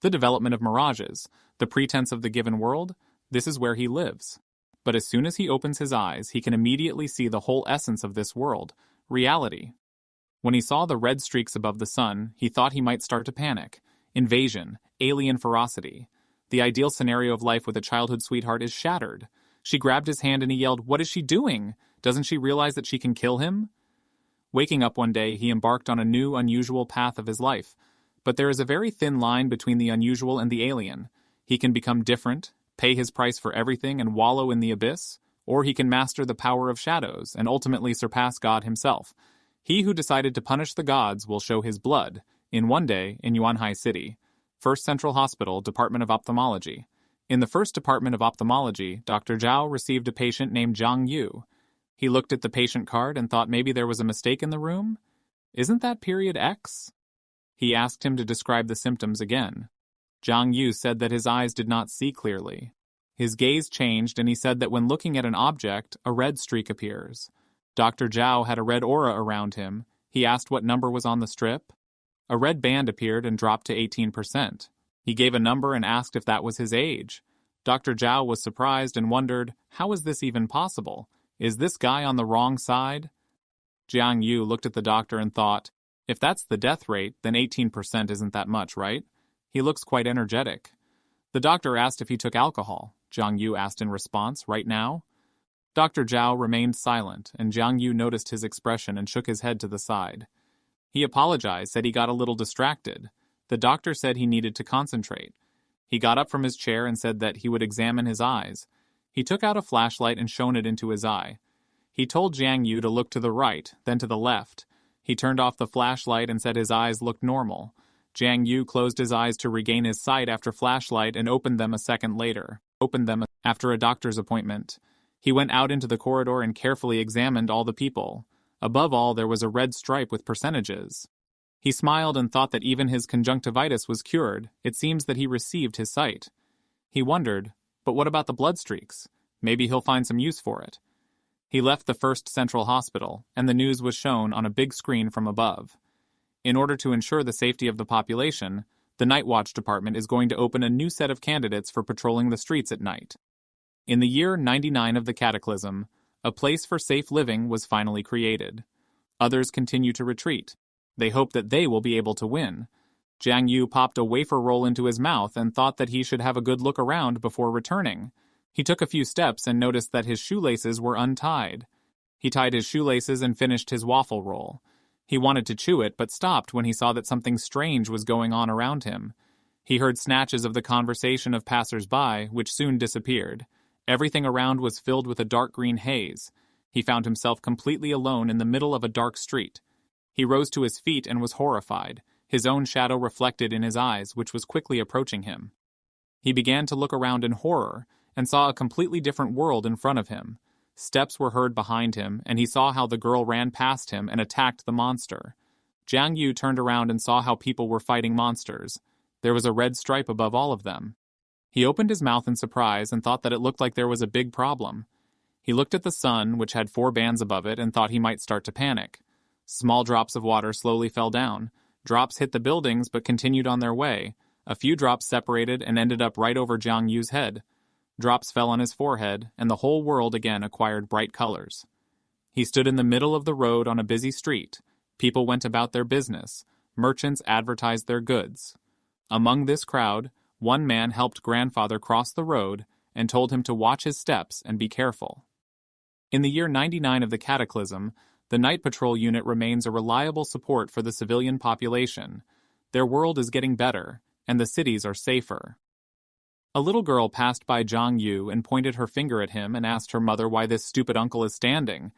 The development of mirages, the pretense of the given world, this is where he lives. But as soon as he opens his eyes, he can immediately see the whole essence of this world, reality. When he saw the red streaks above the sun, he thought he might start to panic. Invasion, alien ferocity. The ideal scenario of life with a childhood sweetheart is shattered. She grabbed his hand and he yelled, "What is she doing? Doesn't she realize that she can kill him?" Waking up one day, he embarked on a new, unusual path of his life. But there is a very thin line between the unusual and the alien. He can become different, pay his price for everything and wallow in the abyss, or he can master the power of shadows and ultimately surpass God himself. He who decided to punish the gods will show his blood, in one day in Yuanhai City. First Central Hospital, Department of Ophthalmology. In the first Department of Ophthalmology, Dr. Zhao received a patient named Zhang Yu. He looked at the patient card and thought maybe there was a mistake in the room. "Isn't that period X?" He asked him to describe the symptoms again. Zhang Yu said that his eyes did not see clearly. His gaze changed and he said that when looking at an object, a red streak appears. Dr. Zhao had a red aura around him. He asked what number was on the strip. A red band appeared and dropped to 18%. He gave a number and asked if that was his age. Dr. Zhao was surprised and wondered, how is this even possible? Is this guy on the wrong side? Jiang Yu looked at the doctor and thought, if that's the death rate, then 18% isn't that much, right? He looks quite energetic. The doctor asked if he took alcohol. Jiang Yu asked in response, right now? Dr. Zhao remained silent, and Jiang Yu noticed his expression and shook his head to the side. He apologized, said he got a little distracted. The doctor said he needed to concentrate. He got up from his chair and said that he would examine his eyes. He took out a flashlight and shone it into his eye. He told Jiang Yu to look to the right, then to the left. He turned off the flashlight and said his eyes looked normal. Jiang Yu closed his eyes to regain his sight after flashlight and opened them a second later. After a doctor's appointment. He went out into the corridor and carefully examined all the people. Above all, there was a red stripe with percentages. He smiled and thought that even his conjunctivitis was cured. It seems that he received his sight. He wondered, but what about the blood streaks? Maybe he'll find some use for it. He left the First Central Hospital, and the news was shown on a big screen from above. In order to ensure the safety of the population, the Night Watch Department is going to open a new set of candidates for patrolling the streets at night. In the year 99 of the Cataclysm, a place for safe living was finally created. Others continue to retreat. They hope that they will be able to win. Jiang Yu popped a wafer roll into his mouth and thought that he should have a good look around before returning. He took a few steps and noticed that his shoelaces were untied. He tied his shoelaces and finished his waffle roll. He wanted to chew it, but stopped when he saw that something strange was going on around him. He heard snatches of the conversation of passers-by, which soon disappeared. Everything around was filled with a dark green haze. He found himself completely alone in the middle of a dark street. He rose to his feet and was horrified, his own shadow reflected in his eyes, which was quickly approaching him. He began to look around in horror and saw a completely different world in front of him. Steps were heard behind him, and he saw how the girl ran past him and attacked the monster. Jiang Yu turned around and saw how people were fighting monsters. There was a red stripe above all of them. He opened his mouth in surprise and thought that it looked like there was a big problem. He looked at the sun, which had 4 bands above it, and thought he might start to panic. Small drops of water slowly fell down. Drops hit the buildings but continued on their way. A few drops separated and ended up right over Jiang Yu's head. Drops fell on his forehead, and the whole world again acquired bright colors. He stood in the middle of the road on a busy street. People went about their business. Merchants advertised their goods. Among this crowd, one man helped grandfather cross the road and told him to watch his steps and be careful. In the year 99 of the Cataclysm, the Night Patrol Unit remains a reliable support for the civilian population. Their world is getting better, and the cities are safer. A little girl passed by Jiang Yu and pointed her finger at him and asked her mother why this stupid uncle is standing.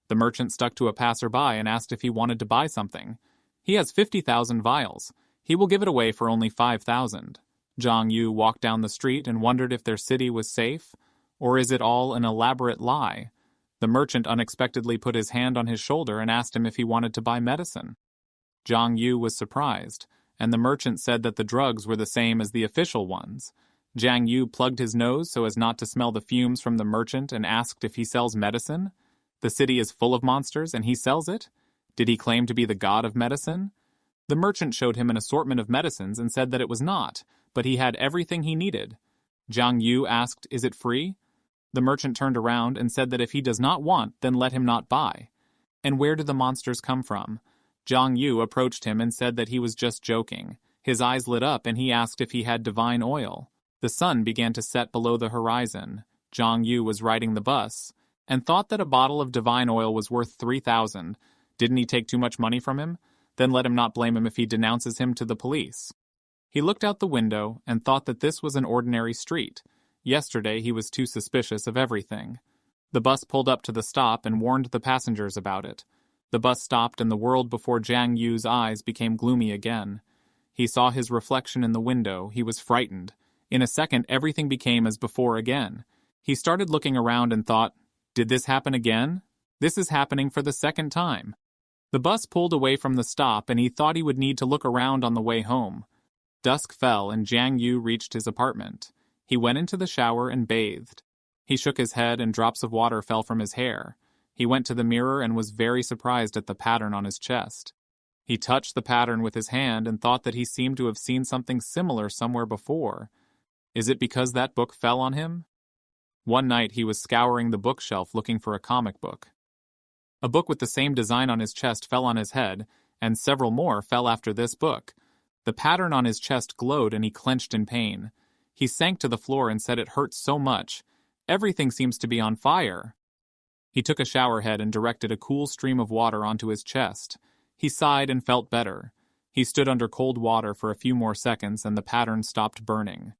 The merchant stuck to a passerby and asked if he wanted to buy something. He has 50,000 vials. He will give it away for only 5,000. Jiang Yu walked down the street and wondered if their city was safe, or is it all an elaborate lie? The merchant unexpectedly put his hand on his shoulder and asked him if he wanted to buy medicine. Jiang Yu was surprised, and the merchant said that the drugs were the same as the official ones. Jiang Yu plugged his nose so as not to smell the fumes from the merchant and asked if he sells medicine. The city is full of monsters and he sells it? Did he claim to be the god of medicine? The merchant showed him an assortment of medicines and said that it was not, but he had everything he needed. Jiang Yu asked, "Is it free?" The merchant turned around and said that if he does not want, then let him not buy. "And where do the monsters come from?" Jiang Yu approached him and said that he was just joking. His eyes lit up and he asked if he had divine oil. The sun began to set below the horizon. Jiang Yu was riding the bus and thought that a bottle of divine oil was worth 3,000. Didn't he take too much money from him? Then let him not blame him if he denounces him to the police. He looked out the window and thought that this was an ordinary street. Yesterday he was too suspicious of everything. The bus pulled up to the stop and warned the passengers about it. The bus stopped and the world before Jiang Yu's eyes became gloomy again. He saw his reflection in the window. He was frightened. In a second, everything became as before again. He started looking around and thought, "Did this happen again? This is happening for the second time." The bus pulled away from the stop and he thought he would need to look around on the way home. Dusk fell and Jiang Yu reached his apartment. He went into the shower and bathed. He shook his head and drops of water fell from his hair. He went to the mirror and was very surprised at the pattern on his chest. He touched the pattern with his hand and thought that he seemed to have seen something similar somewhere before. Is it because that book fell on him? One night he was scouring the bookshelf looking for a comic book. A book with the same design on his chest fell on his head, and several more fell after this book. The pattern on his chest glowed and he clenched in pain. He sank to the floor and said it hurt so much. Everything seems to be on fire. He took a shower head and directed a cool stream of water onto his chest. He sighed and felt better. He stood under cold water for a few more seconds and the pattern stopped burning.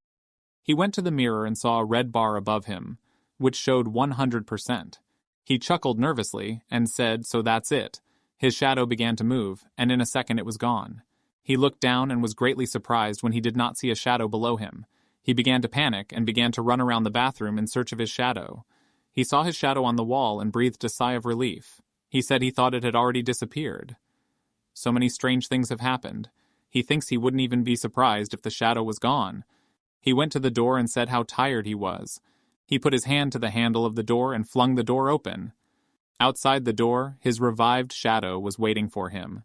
He went to the mirror and saw a red bar above him, which showed 100%. He chuckled nervously and said, "So that's it." His shadow began to move, and in a second it was gone. He looked down and was greatly surprised when he did not see a shadow below him. He began to panic and began to run around the bathroom in search of his shadow. He saw his shadow on the wall and breathed a sigh of relief. He said he thought it had already disappeared. So many strange things have happened. He thinks he wouldn't even be surprised if the shadow was gone. He went to the door and said how tired he was. He put his hand to the handle of the door and flung the door open. Outside the door, his revived shadow was waiting for him.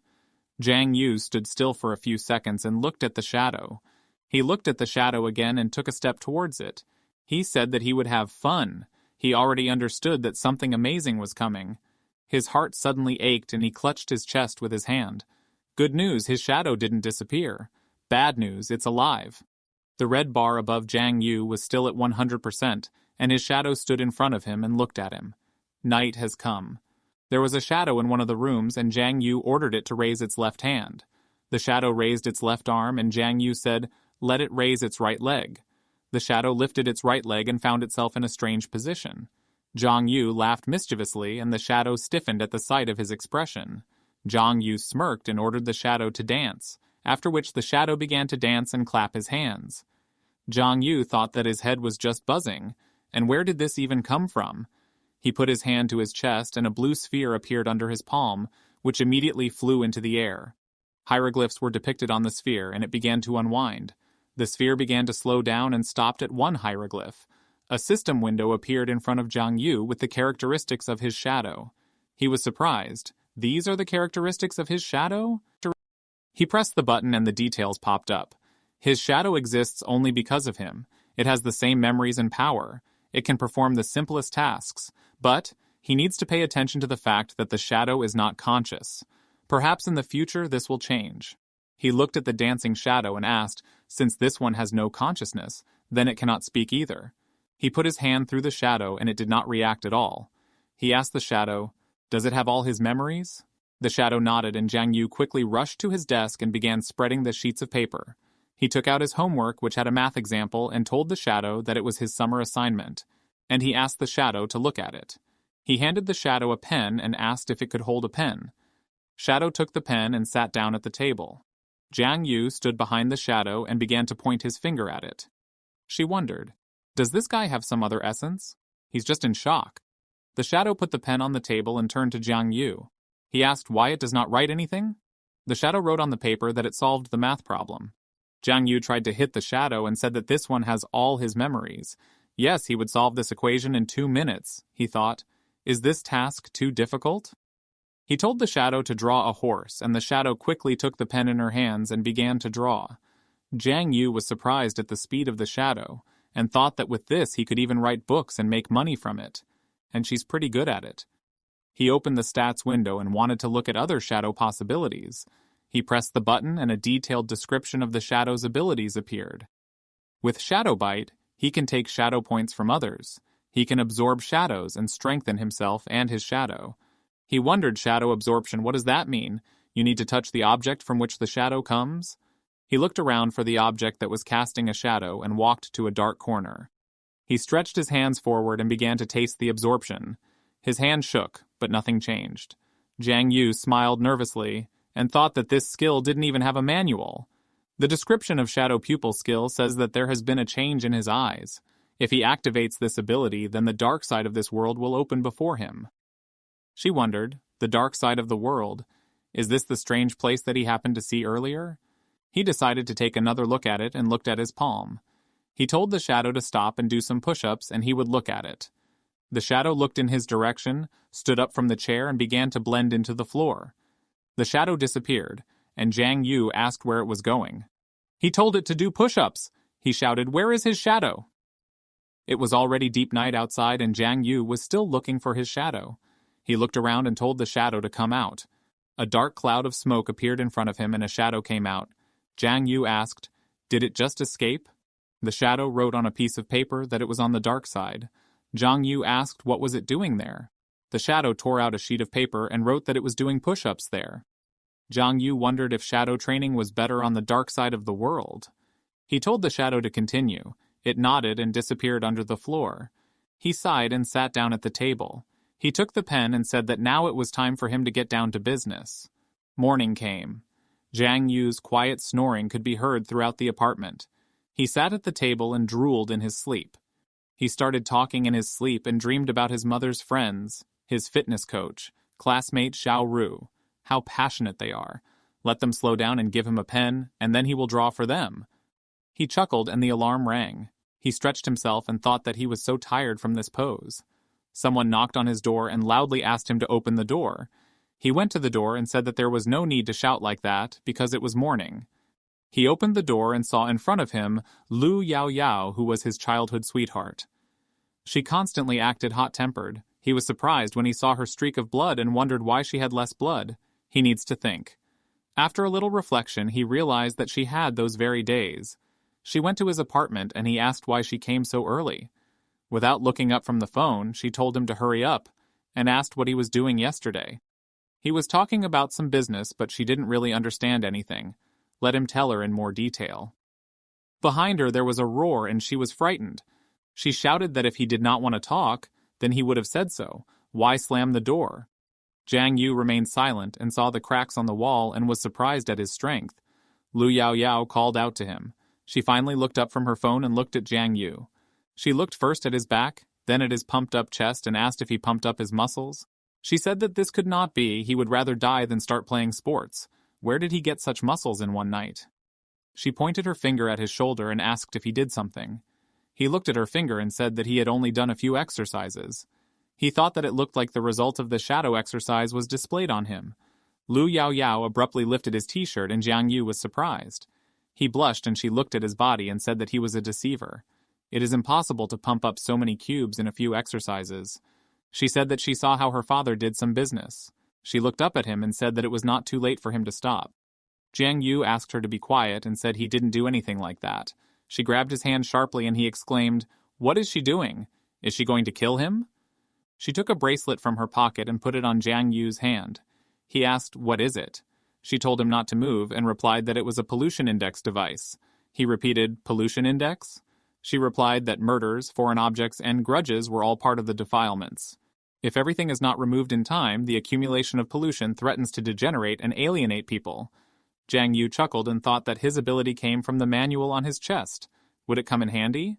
Jiang Yu stood still for a few seconds and looked at the shadow. He looked at the shadow again and took a step towards it. He said that he would have fun. He already understood that something amazing was coming. His heart suddenly ached and he clutched his chest with his hand. Good news, his shadow didn't disappear. Bad news, it's alive. The red bar above Jiang Yu was still at 100%, and his shadow stood in front of him and looked at him. Night has come. There was a shadow in one of the rooms, and Jiang Yu ordered it to raise its left hand. The shadow raised its left arm, and Jiang Yu said, "Let it raise its right leg." The shadow lifted its right leg and found itself in a strange position. Jiang Yu laughed mischievously, and the shadow stiffened at the sight of his expression. Jiang Yu smirked and ordered the shadow to dance, after which the shadow began to dance and clap his hands. Jiang Yu thought that his head was just buzzing, and where did this even come from? He put his hand to his chest, and a blue sphere appeared under his palm, which immediately flew into the air. Hieroglyphs were depicted on the sphere, and it began to unwind. The sphere began to slow down and stopped at one hieroglyph. A system window appeared in front of Jiang Yu with the characteristics of his shadow. He was surprised. These are the characteristics of his shadow? He pressed the button and the details popped up. His shadow exists only because of him. It has the same memories and power. It can perform the simplest tasks. But he needs to pay attention to the fact that the shadow is not conscious. Perhaps in the future this will change. He looked at the dancing shadow and asked, since this one has no consciousness, then it cannot speak either. He put his hand through the shadow and it did not react at all. He asked the shadow, "Does it have all his memories?" The shadow nodded and Jiang Yu quickly rushed to his desk and began spreading the sheets of paper. He took out his homework, which had a math example, and told the shadow that it was his summer assignment, and he asked the shadow to look at it. He handed the shadow a pen and asked if it could hold a pen. Shadow took the pen and sat down at the table. Jiang Yu stood behind the shadow and began to point his finger at it. She wondered, does this guy have some other essence? He's just in shock. The shadow put the pen on the table and turned to Jiang Yu. He asked why it does not write anything. The shadow wrote on the paper that it solved the math problem. Jiang Yu tried to hit the shadow and said that this one has all his memories. Yes, he would solve this equation in 2 minutes, he thought. Is this task too difficult? He told the shadow to draw a horse, and the shadow quickly took the pen in her hands and began to draw. Jiang Yu was surprised at the speed of the shadow, and thought that with this he could even write books and make money from it. And she's pretty good at it. He opened the stats window and wanted to look at other shadow possibilities. He pressed the button and a detailed description of the shadow's abilities appeared. With Shadow Bite, he can take shadow points from others. He can absorb shadows and strengthen himself and his shadow. He wondered, shadow absorption, what does that mean? You need to touch the object from which the shadow comes? He looked around for the object that was casting a shadow and walked to a dark corner. He stretched his hands forward and began to taste the absorption. His hand shook, but nothing changed. Jiang Yu smiled nervously and thought that this skill didn't even have a manual. The description of Shadow Pupil skill says that there has been a change in his eyes. If he activates this ability, then the dark side of this world will open before him. She wondered, the dark side of the world, is this the strange place that he happened to see earlier? He decided to take another look at it and looked at his palm. He told the shadow to stop and do some push-ups, and he would look at it. The shadow looked in his direction, stood up from the chair, and began to blend into the floor. The shadow disappeared, and Jiang Yu asked where it was going. He told it to do push-ups. He shouted, "Where is his shadow?" It was already deep night outside, and Jiang Yu was still looking for his shadow. He looked around and told the shadow to come out. A dark cloud of smoke appeared in front of him, and a shadow came out. Jiang Yu asked, "Did it just escape?" The shadow wrote on a piece of paper that it was on the dark side. Jiang Yu asked what was it doing there. The shadow tore out a sheet of paper and wrote that it was doing push-ups there. Jiang Yu wondered if shadow training was better on the dark side of the world. He told the shadow to continue. It nodded and disappeared under the floor. He sighed and sat down at the table. He took the pen and said that now it was time for him to get down to business. Morning came. Jiang Yu's quiet snoring could be heard throughout the apartment. He sat at the table and drooled in his sleep. He started talking in his sleep and dreamed about his mother's friends, his fitness coach, classmate Xiao Ru. How passionate they are. Let them slow down and give him a pen, and then he will draw for them. He chuckled and the alarm rang. He stretched himself and thought that he was so tired from this pose. Someone knocked on his door and loudly asked him to open the door. He went to the door and said that there was no need to shout like that because it was morning. He opened the door and saw in front of him Lu Yao Yao, who was his childhood sweetheart. She constantly acted hot-tempered. He was surprised when he saw her streak of blood and wondered why she had less blood. He needs to think. After a little reflection, he realized that she had those very days. She went to his apartment and he asked why she came so early. Without looking up from the phone, she told him to hurry up and asked what he was doing yesterday. He was talking about some business, but she didn't really understand anything. Let him tell her in more detail. Behind her there was a roar and she was frightened. She shouted that if he did not want to talk, then he would have said so. Why slam the door? Jiang Yu remained silent and saw the cracks on the wall and was surprised at his strength. Lu Yao Yao called out to him. She finally looked up from her phone and looked at Jiang Yu. She looked first at his back, then at his pumped-up chest and asked if he pumped up his muscles. She said that this could not be, he would rather die than start playing sports. Where did he get such muscles in one night? She pointed her finger at his shoulder and asked if he did something. He looked at her finger and said that he had only done a few exercises. He thought that it looked like the result of the shadow exercise was displayed on him. Lu Yao Yao abruptly lifted his t-shirt and Jiang Yu was surprised. He blushed and she looked at his body and said that he was a deceiver. It is impossible to pump up so many cubes in a few exercises. She said that she saw how her father did some business. She looked up at him and said that it was not too late for him to stop. Jiang Yu asked her to be quiet and said he didn't do anything like that. She grabbed his hand sharply and he exclaimed, "What is she doing? Is she going to kill him?" She took a bracelet from her pocket and put it on Jiang Yu's hand. He asked, "What is it?" She told him not to move and replied that it was a pollution index device. He repeated, "Pollution index?" She replied that murders, foreign objects, and grudges were all part of the defilements. If everything is not removed in time, the accumulation of pollution threatens to degenerate and alienate people. Jiang Yu chuckled and thought that his ability came from the manual on his chest. Would it come in handy?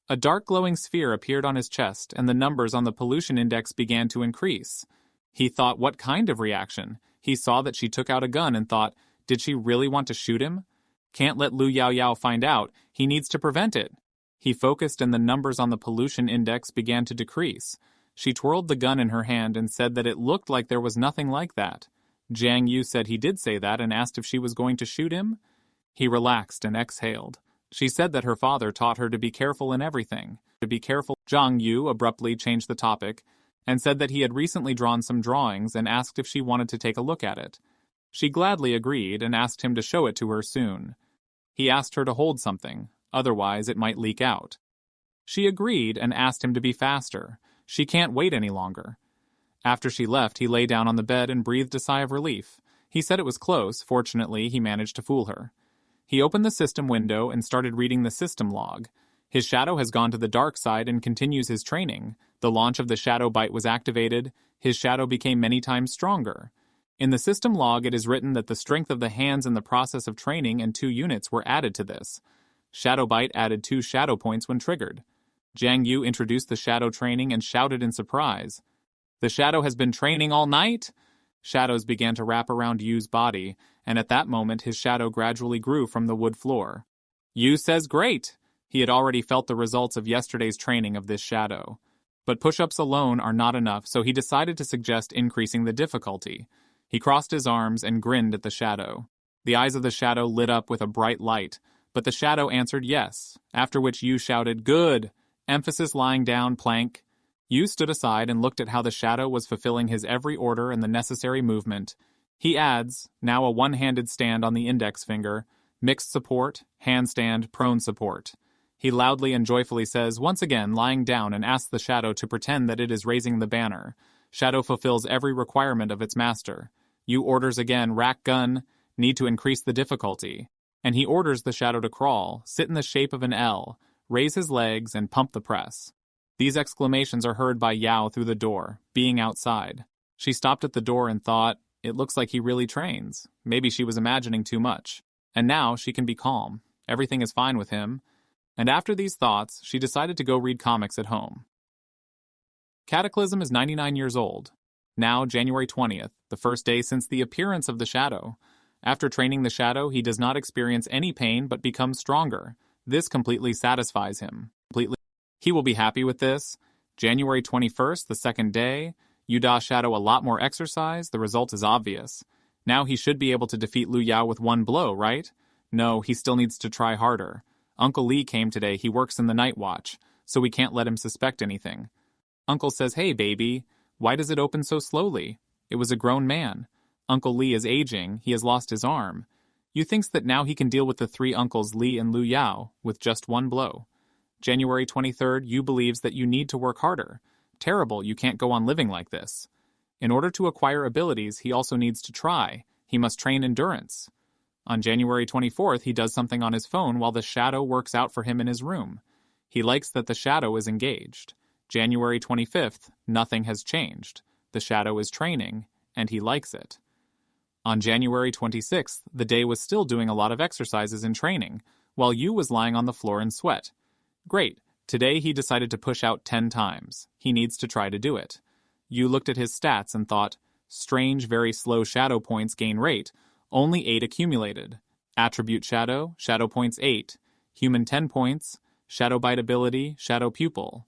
A dark glowing sphere appeared on his chest, and the numbers on the pollution index began to increase. He thought, what kind of reaction? He saw that she took out a gun and thought, did she really want to shoot him? Can't let Lu Yao Yao find out. He needs to prevent it. He focused and the numbers on the pollution index began to decrease. She twirled the gun in her hand and said that it looked like there was nothing like that. Jiang Yu said he did say that and asked if she was going to shoot him. He relaxed and exhaled. She said that her father taught her to be careful in everything. To be careful. Zhang Yu abruptly changed the topic and said that he had recently drawn some drawings and asked if she wanted to take a look at it. She gladly agreed and asked him to show it to her soon. He asked her to hold something, otherwise it might leak out. She agreed and asked him to be faster. She can't wait any longer. After she left, he lay down on the bed and breathed a sigh of relief. He said it was close. Fortunately, he managed to fool her. He opened the system window and started reading the system log. His shadow has gone to the dark side and continues his training. The launch of the shadow bite was activated. His shadow became many times stronger. In the system log, it is written that the strength of the hands in the process of training and 2 units were added to this. Shadow bite added 2 shadow points when triggered. Zhang Yu introduced the shadow training and shouted in surprise. "The shadow has been training all night?" Shadows began to wrap around Yu's body, and at that moment his shadow gradually grew from the wood floor. Yu says great! He had already felt the results of yesterday's training of this shadow. But push-ups alone are not enough, so he decided to suggest increasing the difficulty. He crossed his arms and grinned at the shadow. The eyes of the shadow lit up with a bright light, but the shadow answered yes, after which Yu shouted, "Good!" Emphasis lying down, plank. Yu stood aside and looked at how the shadow was fulfilling his every order and the necessary movement. He adds, now a one-handed stand on the index finger, mixed support, handstand, prone support. He loudly and joyfully says, once again lying down, and asks the shadow to pretend that it is raising the banner. Shadow fulfills every requirement of its master. Yu orders again, rack gun, need to increase the difficulty. And he orders the shadow to crawl, sit in the shape of an L, raise his legs, and pump the press. These exclamations are heard by Yao through the door, being outside. She stopped at the door and thought, it looks like he really trains. Maybe she was imagining too much. And now she can be calm. Everything is fine with him. And after these thoughts, she decided to go read comics at home. Cataclysm is 99 years old. Now, January 20th, the first day since the appearance of the shadow. After training the shadow, he does not experience any pain but becomes stronger. This completely satisfies him. He will be happy with this. January 21st, the second day. Yuda shadow a lot more exercise, the result is obvious. Now he should be able to defeat Lu Yao with one blow, right? No, he still needs to try harder. Uncle Lee came today, he works in the night watch, so we can't let him suspect anything. Uncle says, hey baby, why does it open so slowly? It was a grown man. Uncle Lee is aging, he has lost his arm. Yu thinks that now he can deal with the 3 uncles Lee and Lu Yao with just one blow. January 23rd, Yu believes that you need to work harder. Terrible, you can't go on living like this. In order to acquire abilities, he also needs to try. He must train endurance. On January 24th, he does something on his phone while the shadow works out for him in his room. He likes that the shadow is engaged. January 25th, nothing has changed. The shadow is training, and he likes it. On January 26th, the day was still doing a lot of exercises and training, while Yu was lying on the floor in sweat. Great. Today he decided to push out 10 times. He needs to try to do it. Yu looked at his stats and thought, strange, very slow shadow points gain rate, only 8 accumulated. Attribute shadow, shadow points 8. Human 10 points, shadow bite ability, shadow pupil.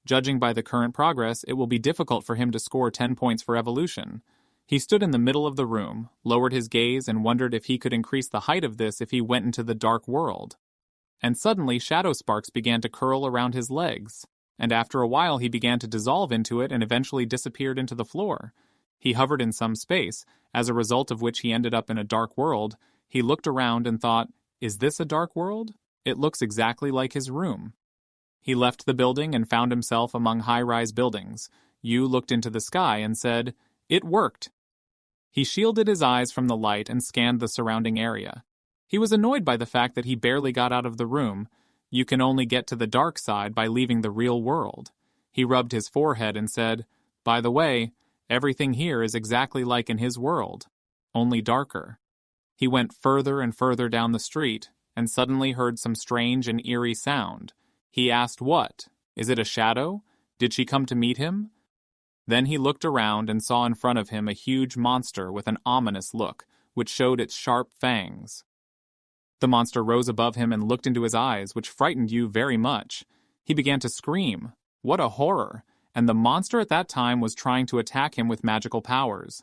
Judging by the current progress, it will be difficult for him to score 10 points for evolution. He stood in the middle of the room, lowered his gaze, and wondered if he could increase the height of this if he went into the dark world. And suddenly shadow sparks began to curl around his legs, and after a while he began to dissolve into it and eventually disappeared into the floor. He hovered in some space, as a result of which he ended up in a dark world. He looked around and thought, is this a dark world? It looks exactly like his room. He left the building and found himself among high-rise buildings. Yu looked into the sky and said, it worked. He shielded his eyes from the light and scanned the surrounding area. He was annoyed by the fact that he barely got out of the room. You can only get to the dark side by leaving the real world. He rubbed his forehead and said, by the way, everything here is exactly like in his world, only darker. He went further and further down the street and suddenly heard some strange and eerie sound. He asked what? Is it a shadow? Did she come to meet him? Then he looked around and saw in front of him a huge monster with an ominous look, which showed its sharp fangs. The monster rose above him and looked into his eyes, which frightened Yu very much. He began to scream. What a horror! And the monster at that time was trying to attack him with magical powers.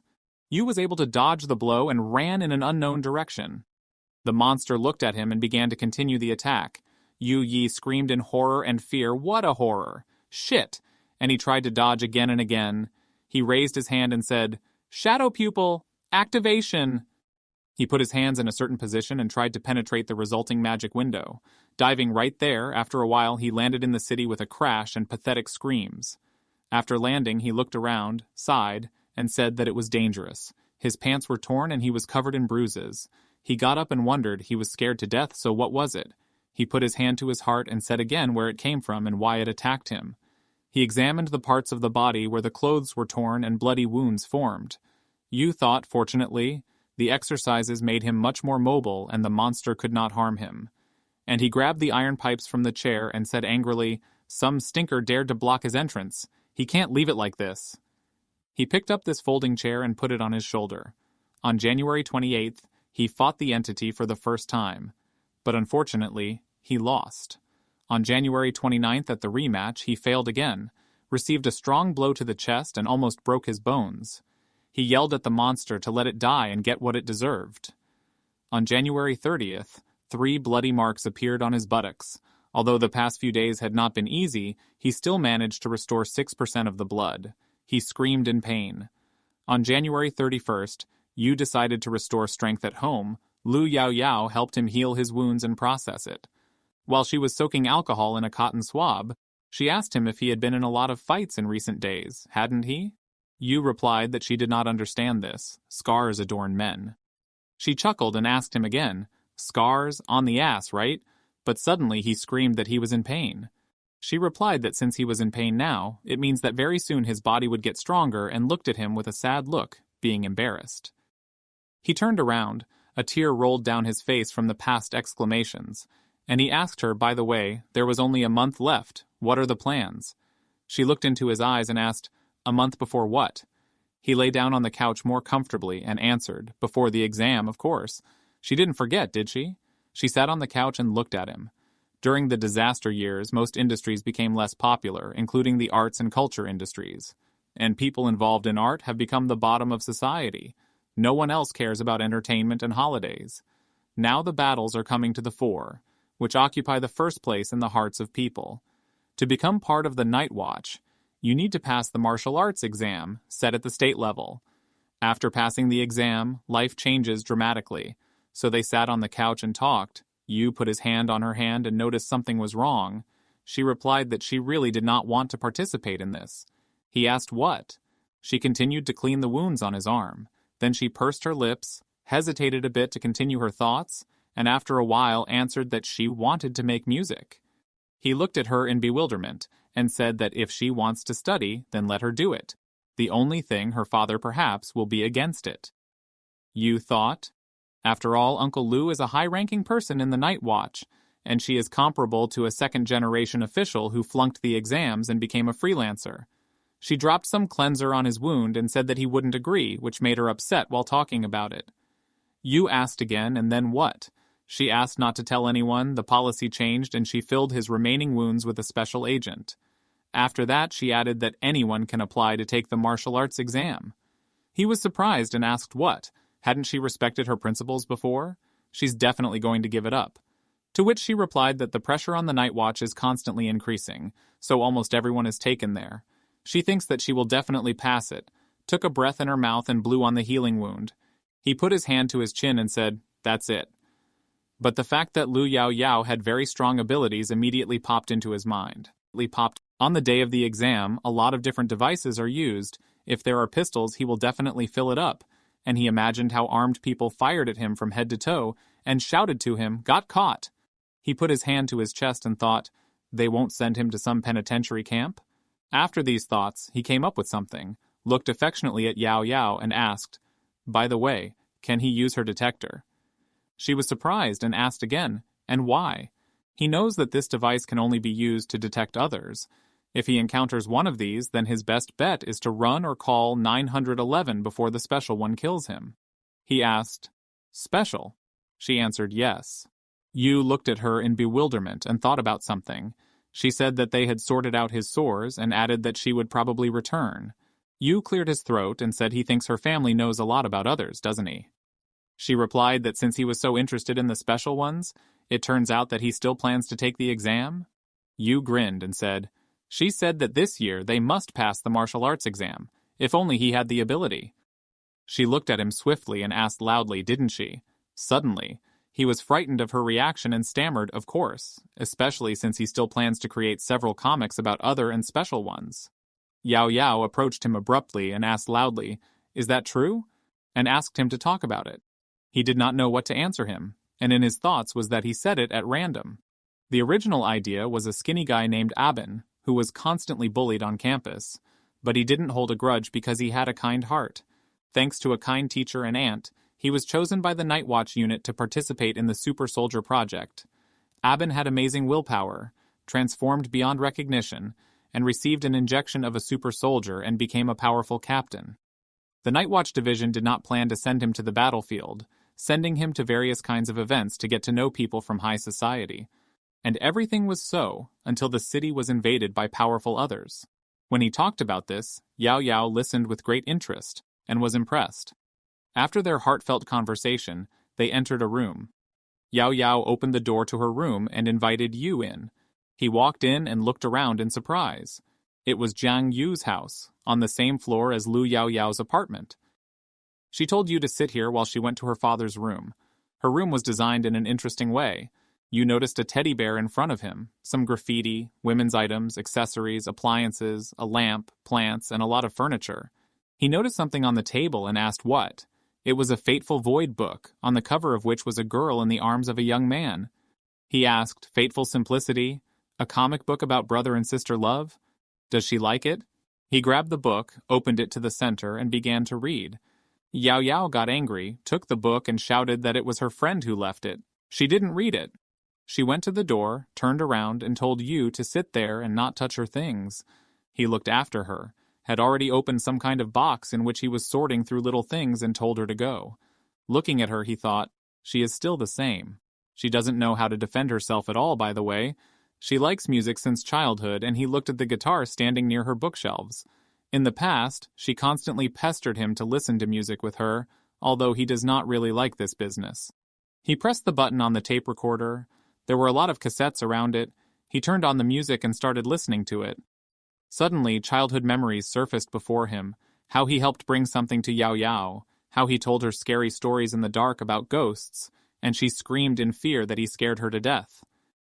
Yu was able to dodge the blow and ran in an unknown direction. The monster looked at him and began to continue the attack. Yu Yi screamed in horror and fear. What a horror! Shit! And he tried to dodge again and again. He raised his hand and said, "Shadow Pupil! Activation!" He put his hands in a certain position and tried to penetrate the resulting magic window. Diving right there, after a while he landed in the city with a crash and pathetic screams. After landing, he looked around, sighed, and said that it was dangerous. His pants were torn and he was covered in bruises. He got up and wondered. He was scared to death, so what was it? He put his hand to his heart and said again where it came from and why it attacked him. He examined the parts of the body where the clothes were torn and bloody wounds formed. Yu thought, fortunately, the exercises made him much more mobile and the monster could not harm him. And he grabbed the iron pipes from the chair and said angrily, "Some stinker dared to block his entrance. He can't leave it like this." He picked up this folding chair and put it on his shoulder. On January 28th, he fought the entity for the first time. But unfortunately, he lost. On January 29th at the rematch, he failed again, received a strong blow to the chest and almost broke his bones. He yelled at the monster to let it die and get what it deserved. On January 30th, 3 bloody marks appeared on his buttocks. Although the past few days had not been easy, he still managed to restore 6% of the blood. He screamed in pain. On January 31st, Yu decided to restore strength at home. Lu Yao Yao helped him heal his wounds and process it. While she was soaking alcohol in a cotton swab, she asked him if he had been in a lot of fights in recent days, hadn't he? Yu replied that she did not understand this. Scars adorn men. She chuckled and asked him again, "Scars? On the ass, right?" But suddenly he screamed that he was in pain. She replied that since he was in pain now, it means that very soon his body would get stronger and looked at him with a sad look, being embarrassed. He turned around. A tear rolled down his face from the past exclamations, and he asked her, by the way, there was only a month left. What are the plans? She looked into his eyes and asked, "A month before what?" He lay down on the couch more comfortably and answered, "Before the exam, of course." She didn't forget, did she? She sat on the couch and looked at him. During the disaster years, most industries became less popular, including the arts and culture industries. And people involved in art have become the bottom of society. No one else cares about entertainment and holidays. Now the battles are coming to the fore, which occupy the first place in the hearts of people. To become part of the Night Watch, you need to pass the martial arts exam, set at the state level. After passing the exam, life changes dramatically. So they sat on the couch and talked. Yu put his hand on her hand and noticed something was wrong. She replied that she really did not want to participate in this. He asked what. She continued to clean the wounds on his arm. Then she pursed her lips, hesitated a bit to continue her thoughts, and after a while answered that she wanted to make music. He looked at her in bewilderment and said that if she wants to study, then let her do it. The only thing her father perhaps will be against it. Yu thought, after all, Uncle Lu is a high-ranking person in the Night Watch, and she is comparable to a second-generation official who flunked the exams and became a freelancer. She dropped some cleanser on his wound and said that he wouldn't agree, which made her upset while talking about it. Yu asked again, and then what? She asked not to tell anyone, the policy changed, and she filled his remaining wounds with a special agent. After that, she added that anyone can apply to take the martial arts exam. He was surprised and asked what. Hadn't she respected her principles before? She's definitely going to give it up. To which she replied that the pressure on the Night Watch is constantly increasing, so almost everyone is taken there. She thinks that she will definitely pass it, took a breath in her mouth and blew on the healing wound. He put his hand to his chin and said, "That's it." But the fact that Lu Yao Yao had very strong abilities immediately popped into his mind. On the day of the exam, a lot of different devices are used. If there are pistols, he will definitely fill it up. And he imagined how armed people fired at him from head to toe and shouted to him, "Got caught!" He put his hand to his chest and thought, they won't send him to some penitentiary camp? After these thoughts, he came up with something, looked affectionately at Yao Yao and asked, "By the way, can he use her detector?" She was surprised and asked again, "And why?" He knows that this device can only be used to detect others. If he encounters one of these, then his best bet is to run or call 911 before the special one kills him. He asked, "Special?" She answered yes. Yu looked at her in bewilderment and thought about something. She said that they had sorted out his sores and added that she would probably return. Yu cleared his throat and said he thinks her family knows a lot about others, doesn't he? She replied that since he was so interested in the special ones, it turns out that he still plans to take the exam. Yu grinned and said, "She said that this year they must pass the martial arts exam, if only he had the ability." She looked at him swiftly and asked loudly, "Didn't she?" Suddenly, he was frightened of her reaction and stammered, "Of course," especially since he still plans to create several comics about other and special ones. Yao Yao approached him abruptly and asked loudly, "Is that true?" and asked him to talk about it. He did not know what to answer him, and in his thoughts was that he said it at random. The original idea was a skinny guy named Abin, who was constantly bullied on campus, but he didn't hold a grudge because he had a kind heart. Thanks to a kind teacher and aunt, he was chosen by the Night Watch unit to participate in the Super Soldier Project. Abin had amazing willpower, transformed beyond recognition, and received an injection of a super soldier and became a powerful captain. The Night Watch division did not plan to send him to the battlefield, sending him to various kinds of events to get to know people from high society. And everything was so until the city was invaded by powerful others. When he talked about this, Yao Yao listened with great interest and was impressed. After their heartfelt conversation, they entered a room. Yao Yao opened the door to her room and invited Yu in. He walked in and looked around in surprise. It was Jiang Yu's house, on the same floor as Lu Yao Yao's apartment. She told Yu to sit here while she went to her father's room. Her room was designed in an interesting way. Yu noticed a teddy bear in front of him, some graffiti, women's items, accessories, appliances, a lamp, plants, and a lot of furniture. He noticed something on the table and asked what. It was a Fateful Void book, on the cover of which was a girl in the arms of a young man. He asked, "Fateful Simplicity? A comic book about brother and sister love? Does she like it?" He grabbed the book, opened it to the center, and began to read. Yao Yao got angry, took the book, and shouted that it was her friend who left it. She didn't read it. She went to the door, turned around, and told Yu to sit there and not touch her things. He looked after her, had already opened some kind of box in which he was sorting through little things and told her to go. Looking at her, he thought, she is still the same. She doesn't know how to defend herself at all, by the way. She likes music since childhood, and he looked at the guitar standing near her bookshelves. In the past, she constantly pestered him to listen to music with her, although he does not really like this business. He pressed the button on the tape recorder. There were a lot of cassettes around it. He turned on the music and started listening to it. Suddenly, childhood memories surfaced before him, how he helped bring something to Yao Yao, how he told her scary stories in the dark about ghosts, and she screamed in fear that he scared her to death.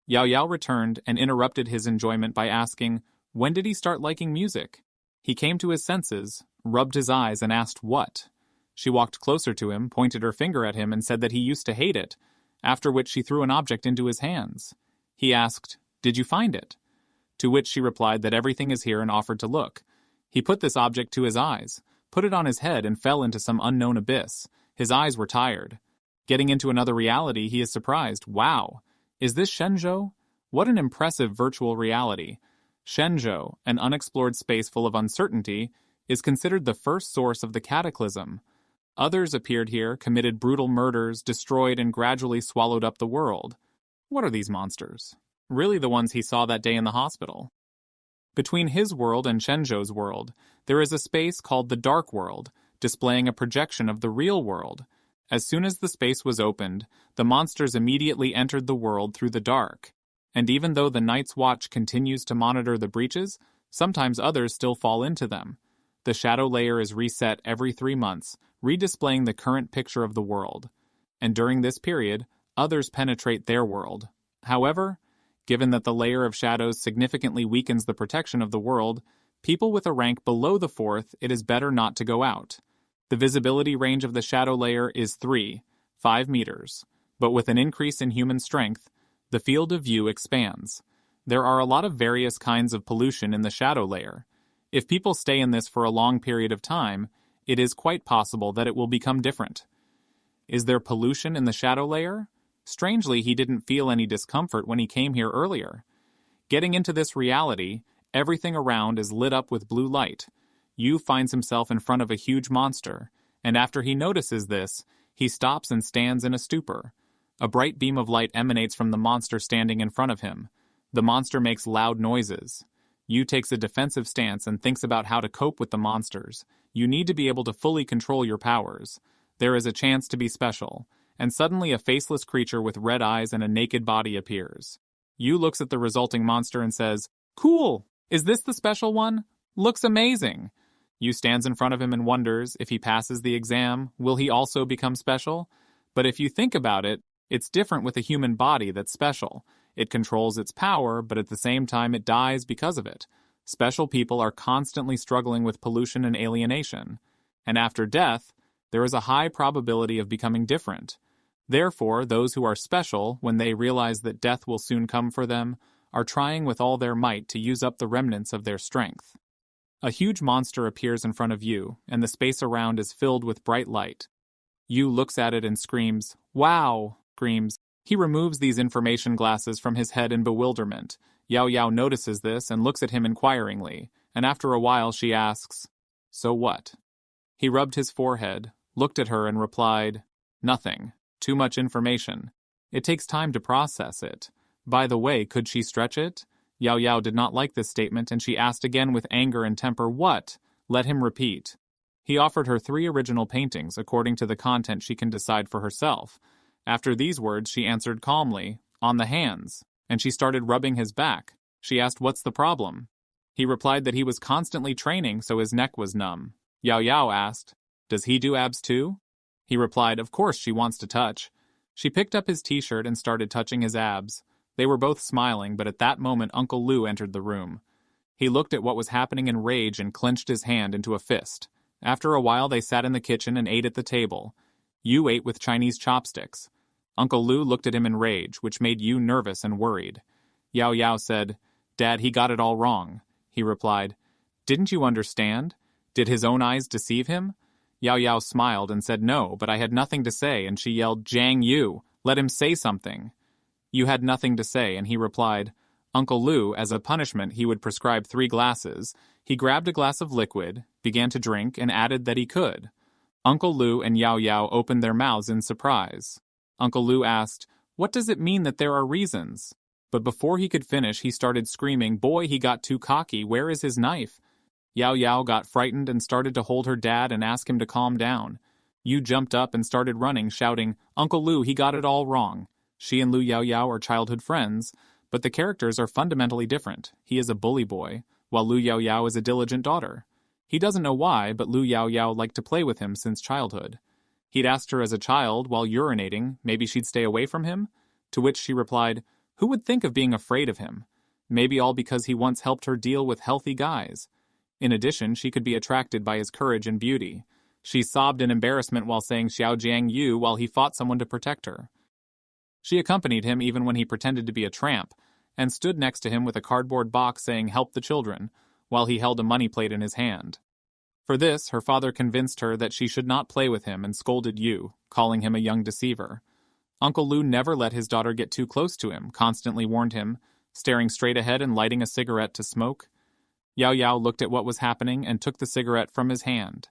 Yao Yao returned and interrupted his enjoyment by asking, when did he start liking music? He came to his senses, rubbed his eyes, and asked what. She walked closer to him, pointed her finger at him, and said that he used to hate it, after which she threw an object into his hands. He asked, "Did you find it?" To which she replied that everything is here and offered to look. He put this object to his eyes, put it on his head, and fell into some unknown abyss. His eyes were tired. Getting into another reality, he is surprised. Wow! Is this Shenzhou? What an impressive virtual reality. Shenzhou, an unexplored space full of uncertainty, is considered the first source of the cataclysm. Others appeared here, committed brutal murders, destroyed and gradually swallowed up the world. What are these monsters? Really the ones he saw that day in the hospital. Between his world and Shenzhou's world, there is a space called the Dark World, displaying a projection of the real world. As soon as the space was opened, the monsters immediately entered the world through the dark. And even though the Night's Watch continues to monitor the breaches, sometimes others still fall into them. The shadow layer is reset every 3 months, redisplaying the current picture of the world. And during this period, others penetrate their world. However, given that the layer of shadows significantly weakens the protection of the world, people with a rank below the 4th, it is better not to go out. The visibility range of the shadow layer is 5 meters, but with an increase in human strength, the field of view expands. There are a lot of various kinds of pollution in the shadow layer. If people stay in this for a long period of time, it is quite possible that it will become different. Is there pollution in the shadow layer? Strangely, he didn't feel any discomfort when he came here earlier. Getting into this reality, everything around is lit up with blue light. Yu finds himself in front of a huge monster, and after he notices this, he stops and stands in a stupor. A bright beam of light emanates from the monster standing in front of him. The monster makes loud noises. Yu takes a defensive stance and thinks about how to cope with the monsters. You need to be able to fully control your powers. There is a chance to be special, and suddenly a faceless creature with red eyes and a naked body appears. Yu looks at the resulting monster and says, "Cool! Is this the special one? Looks amazing!" Yu stands in front of him and wonders, if he passes the exam, will he also become special? But if you think about it, it's different with a human body that's special. It controls its power, but at the same time it dies because of it. Special people are constantly struggling with pollution and alienation. And after death, there is a high probability of becoming different. Therefore, those who are special, when they realize that death will soon come for them, are trying with all their might to use up the remnants of their strength. A huge monster appears in front of Yu, and the space around is filled with bright light. Yu looks at it and screams, "Wow!" screams. He removes these information glasses from his head in bewilderment. Yao Yao notices this and looks at him inquiringly, and after a while she asks, "So what?" He rubbed his forehead, looked at her and replied, "Nothing. Too much information. It takes time to process it. By the way, could she stretch it?" Yao Yao did not like this statement, and she asked again with anger and temper, "What?" Let him repeat. He offered her 3 original paintings according to the content she can decide for herself. After these words, she answered calmly, "On the hands," and she started rubbing his back. She asked, "What's the problem?" He replied that he was constantly training, so his neck was numb. Yao Yao asked, "Does he do abs too?" He replied, "Of course she wants to touch." She picked up his t-shirt and started touching his abs. They were both smiling, but at that moment Uncle Lu entered the room. He looked at what was happening in rage and clenched his hand into a fist. After a while they sat in the kitchen and ate at the table. Yu ate with Chinese chopsticks. Uncle Lu looked at him in rage, which made Yu nervous and worried. Yao Yao said, "Dad, he got it all wrong." He replied, "Didn't you understand? Did his own eyes deceive him?" Yao Yao smiled and said no, but I had nothing to say, and she yelled, "Jiang Yu, let him say something." Yu had nothing to say, and he replied, "Uncle Lu, as a punishment, he would prescribe 3 glasses. He grabbed a glass of liquid, began to drink, and added that he could." Uncle Lu and Yao Yao opened their mouths in surprise. Uncle Lu asked, "What does it mean that there are reasons?" But before he could finish, he started screaming, "Boy, he got too cocky. Where is his knife?" Yao Yao got frightened and started to hold her dad and ask him to calm down. Yu jumped up and started running, shouting, "Uncle Lu, he got it all wrong." She and Lu Yao Yao are childhood friends, but the characters are fundamentally different. He is a bully boy, while Lu Yao Yao is a diligent daughter. He doesn't know why, but Lu Yao Yao liked to play with him since childhood. He'd asked her as a child, while urinating, maybe she'd stay away from him, to which she replied, "Who would think of being afraid of him? Maybe all because he once helped her deal with healthy guys." In addition, she could be attracted by his courage and beauty. She sobbed in embarrassment while saying Xiao Jiang Yu while he fought someone to protect her. She accompanied him even when he pretended to be a tramp, and stood next to him with a cardboard box saying "Help the children," while he held a money plate in his hand. For this, her father convinced her that she should not play with him and scolded Yu, calling him a young deceiver. Uncle Lu never let his daughter get too close to him, constantly warned him, staring straight ahead and lighting a cigarette to smoke. Yao Yao looked at what was happening and took the cigarette from his hand.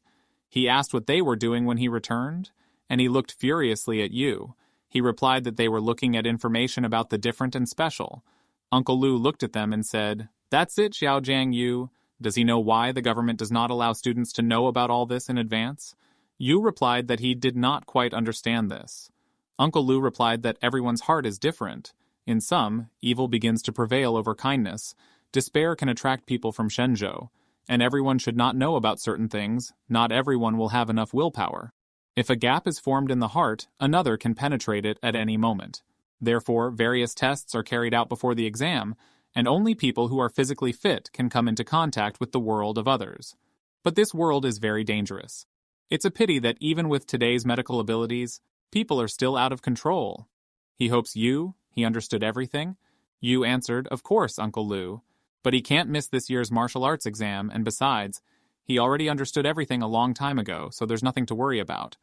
He asked what they were doing when he returned, and he looked furiously at Yu. He replied that they were looking at information about the different and special. Uncle Lu looked at them and said, "That's it, Xiao Jiang Yu. Does he know why the government does not allow students to know about all this in advance?" Yu replied that he did not quite understand this. Uncle Lu replied that everyone's heart is different. In some, evil begins to prevail over kindness. Despair can attract people from Shenzhou, and everyone should not know about certain things. Not everyone will have enough willpower. If a gap is formed in the heart, another can penetrate it at any moment. Therefore, various tests are carried out before the exam, and only people who are physically fit can come into contact with the world of others. But this world is very dangerous. It's a pity that even with today's medical abilities, people are still out of control. He hopes he understood everything. Yu answered, "Of course, Uncle Lu. But he can't miss this year's martial arts exam, and besides, he already understood everything a long time ago, so there's nothing to worry about."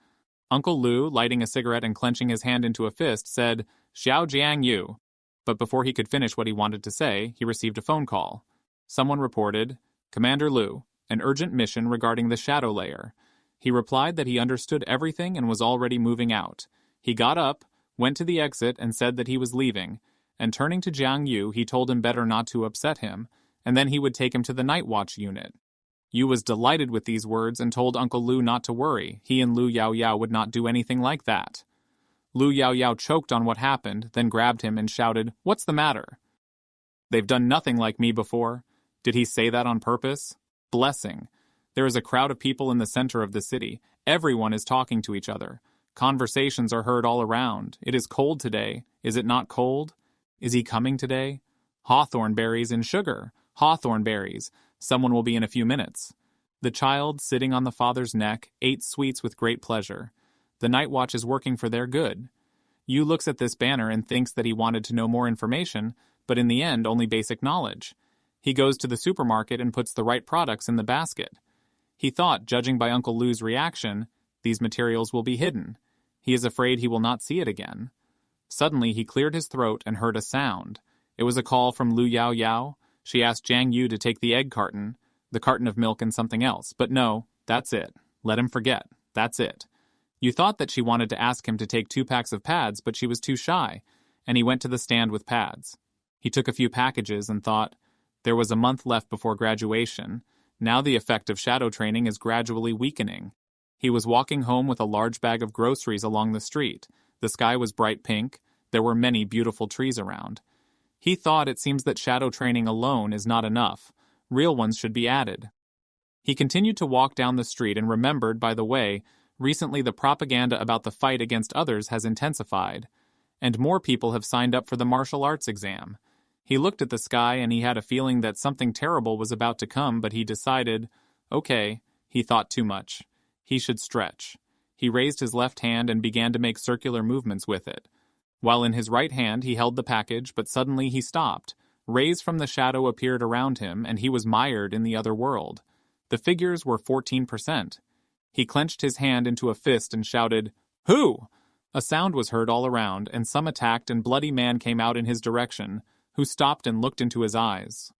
Uncle Lu, lighting a cigarette and clenching his hand into a fist, said, "Xiao Jiang Yu." But before he could finish what he wanted to say, he received a phone call. Someone reported, "Commander Lu, an urgent mission regarding the shadow layer." He replied that he understood everything and was already moving out. He got up, went to the exit, and said that he was leaving, and turning to Jiang Yu, he told him better not to upset him, and then he would take him to the night watch unit. Yu was delighted with these words and told Uncle Lu not to worry. He and Lu Yao Yao would not do anything like that. Lu Yao Yao choked on what happened, then grabbed him and shouted, "What's the matter?" "They've done nothing like me before." Did he say that on purpose? Blessing. There is a crowd of people in the center of the city. Everyone is talking to each other. Conversations are heard all around. It is cold today. Is it not cold? Is he coming today? Hawthorn berries and sugar. Hawthorn berries. Someone will be in a few minutes. The child, sitting on the father's neck, ate sweets with great pleasure. The night watch is working for their good. Yu looks at this banner and thinks that he wanted to know more information, but in the end only basic knowledge. He goes to the supermarket and puts the right products in the basket. He thought, judging by Uncle Lu's reaction, these materials will be hidden. He is afraid he will not see it again. Suddenly he cleared his throat and heard a sound. It was a call from Lu Yao Yao. She asked Jiang Yu to take the egg carton, the carton of milk and something else. But no, that's it. Let him forget. That's it. You thought that she wanted to ask him to take 2 packs of pads, but she was too shy, and he went to the stand with pads. He took a few packages and thought, there was a month left before graduation. Now the effect of shadow training is gradually weakening. He was walking home with a large bag of groceries along the street. The sky was bright pink. There were many beautiful trees around. He thought it seems that shadow training alone is not enough. Real ones should be added. He continued to walk down the street and remembered, by the way, recently the propaganda about the fight against others has intensified, and more people have signed up for the martial arts exam. He looked at the sky and he had a feeling that something terrible was about to come, but he decided, okay, he thought too much. He should stretch. He raised his left hand and began to make circular movements with it. While in his right hand he held the package, but suddenly he stopped. Rays from the shadow appeared around him, and he was mired in the other world. The figures were 14%. He clenched his hand into a fist and shouted, "Who?" A sound was heard all around, and some attacked and bloody man came out in his direction, who stopped and looked into his eyes.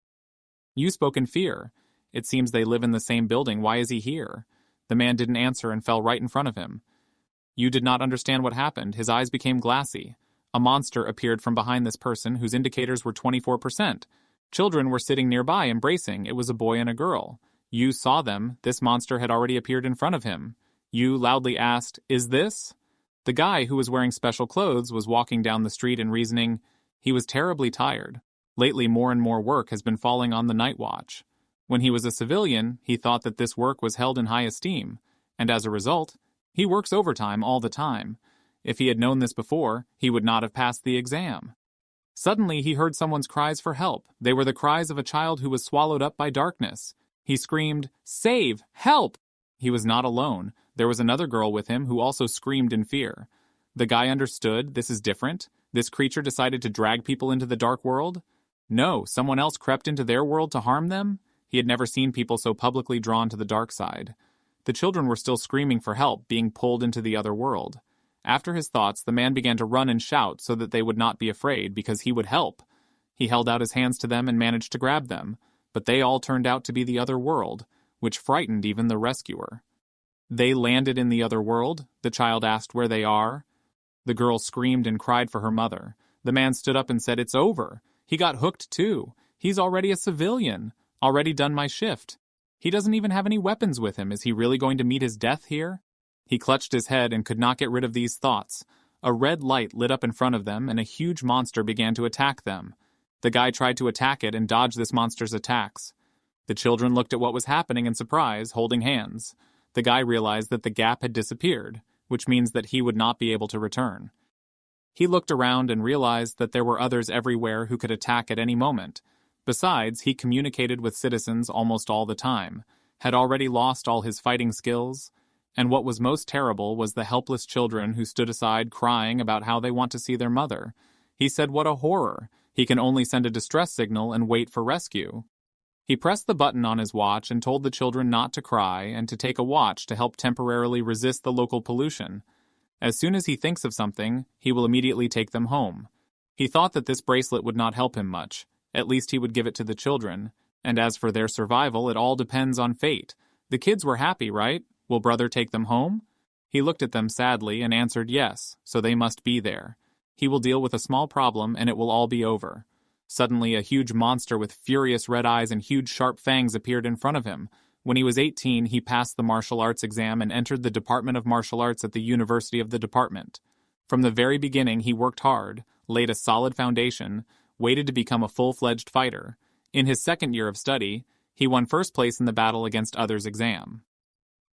You spoke in fear. It seems they live in the same building. Why is he here? The man didn't answer and fell right in front of him. You did not understand what happened. His eyes became glassy. A monster appeared from behind this person whose indicators were 24%. Children were sitting nearby embracing. It was a boy and a girl. You saw them. This monster had already appeared in front of him. You loudly asked, "Is this?" The guy who was wearing special clothes was walking down the street and reasoning. He was terribly tired. Lately more and more work has been falling on the night watch. When he was a civilian, he thought that this work was held in high esteem, and as a result, he works overtime all the time. If he had known this before, he would not have passed the exam. Suddenly he heard someone's cries for help. They were the cries of a child who was swallowed up by darkness. He screamed, "Save! Help!" He was not alone. There was another girl with him who also screamed in fear. The guy understood, this is different. This creature decided to drag people into the dark world? No, someone else crept into their world to harm them? He had never seen people so publicly drawn to the dark side. The children were still screaming for help, being pulled into the other world. After his thoughts, the man began to run and shout so that they would not be afraid, because he would help. He held out his hands to them and managed to grab them, but they all turned out to be the other world, which frightened even the rescuer. They landed in the other world? The child asked where they are. The girl screamed and cried for her mother. The man stood up and said, "It's over. He got hooked too. He's already a civilian. Already done my shift. He doesn't even have any weapons with him. Is he really going to meet his death here?" He clutched his head and could not get rid of these thoughts. A red light lit up in front of them, and a huge monster began to attack them. The guy tried to attack it and dodge this monster's attacks. The children looked at what was happening in surprise, holding hands. The guy realized that the gap had disappeared, which means that he would not be able to return. He looked around and realized that there were others everywhere who could attack at any moment. Besides, he communicated with citizens almost all the time, had already lost all his fighting skills, and what was most terrible was the helpless children who stood aside crying about how they want to see their mother. He said, what a horror. He can only send a distress signal and wait for rescue. He pressed the button on his watch and told the children not to cry and to take a watch to help temporarily resist the local pollution. As soon as he thinks of something, he will immediately take them home. He thought that this bracelet would not help him much. At least he would give it to the children. And as for their survival, it all depends on fate. The kids were happy, right? Will brother take them home? He looked at them sadly and answered yes, so they must be there. He will deal with a small problem and it will all be over. Suddenly, a huge monster with furious red eyes and huge sharp fangs appeared in front of him. When he was 18, he passed the martial arts exam and entered the Department of Martial Arts at the University of the Department. From the very beginning, he worked hard, laid a solid foundation, waited to become a full-fledged fighter. In his second year of study, he won first place in the battle against others' exam.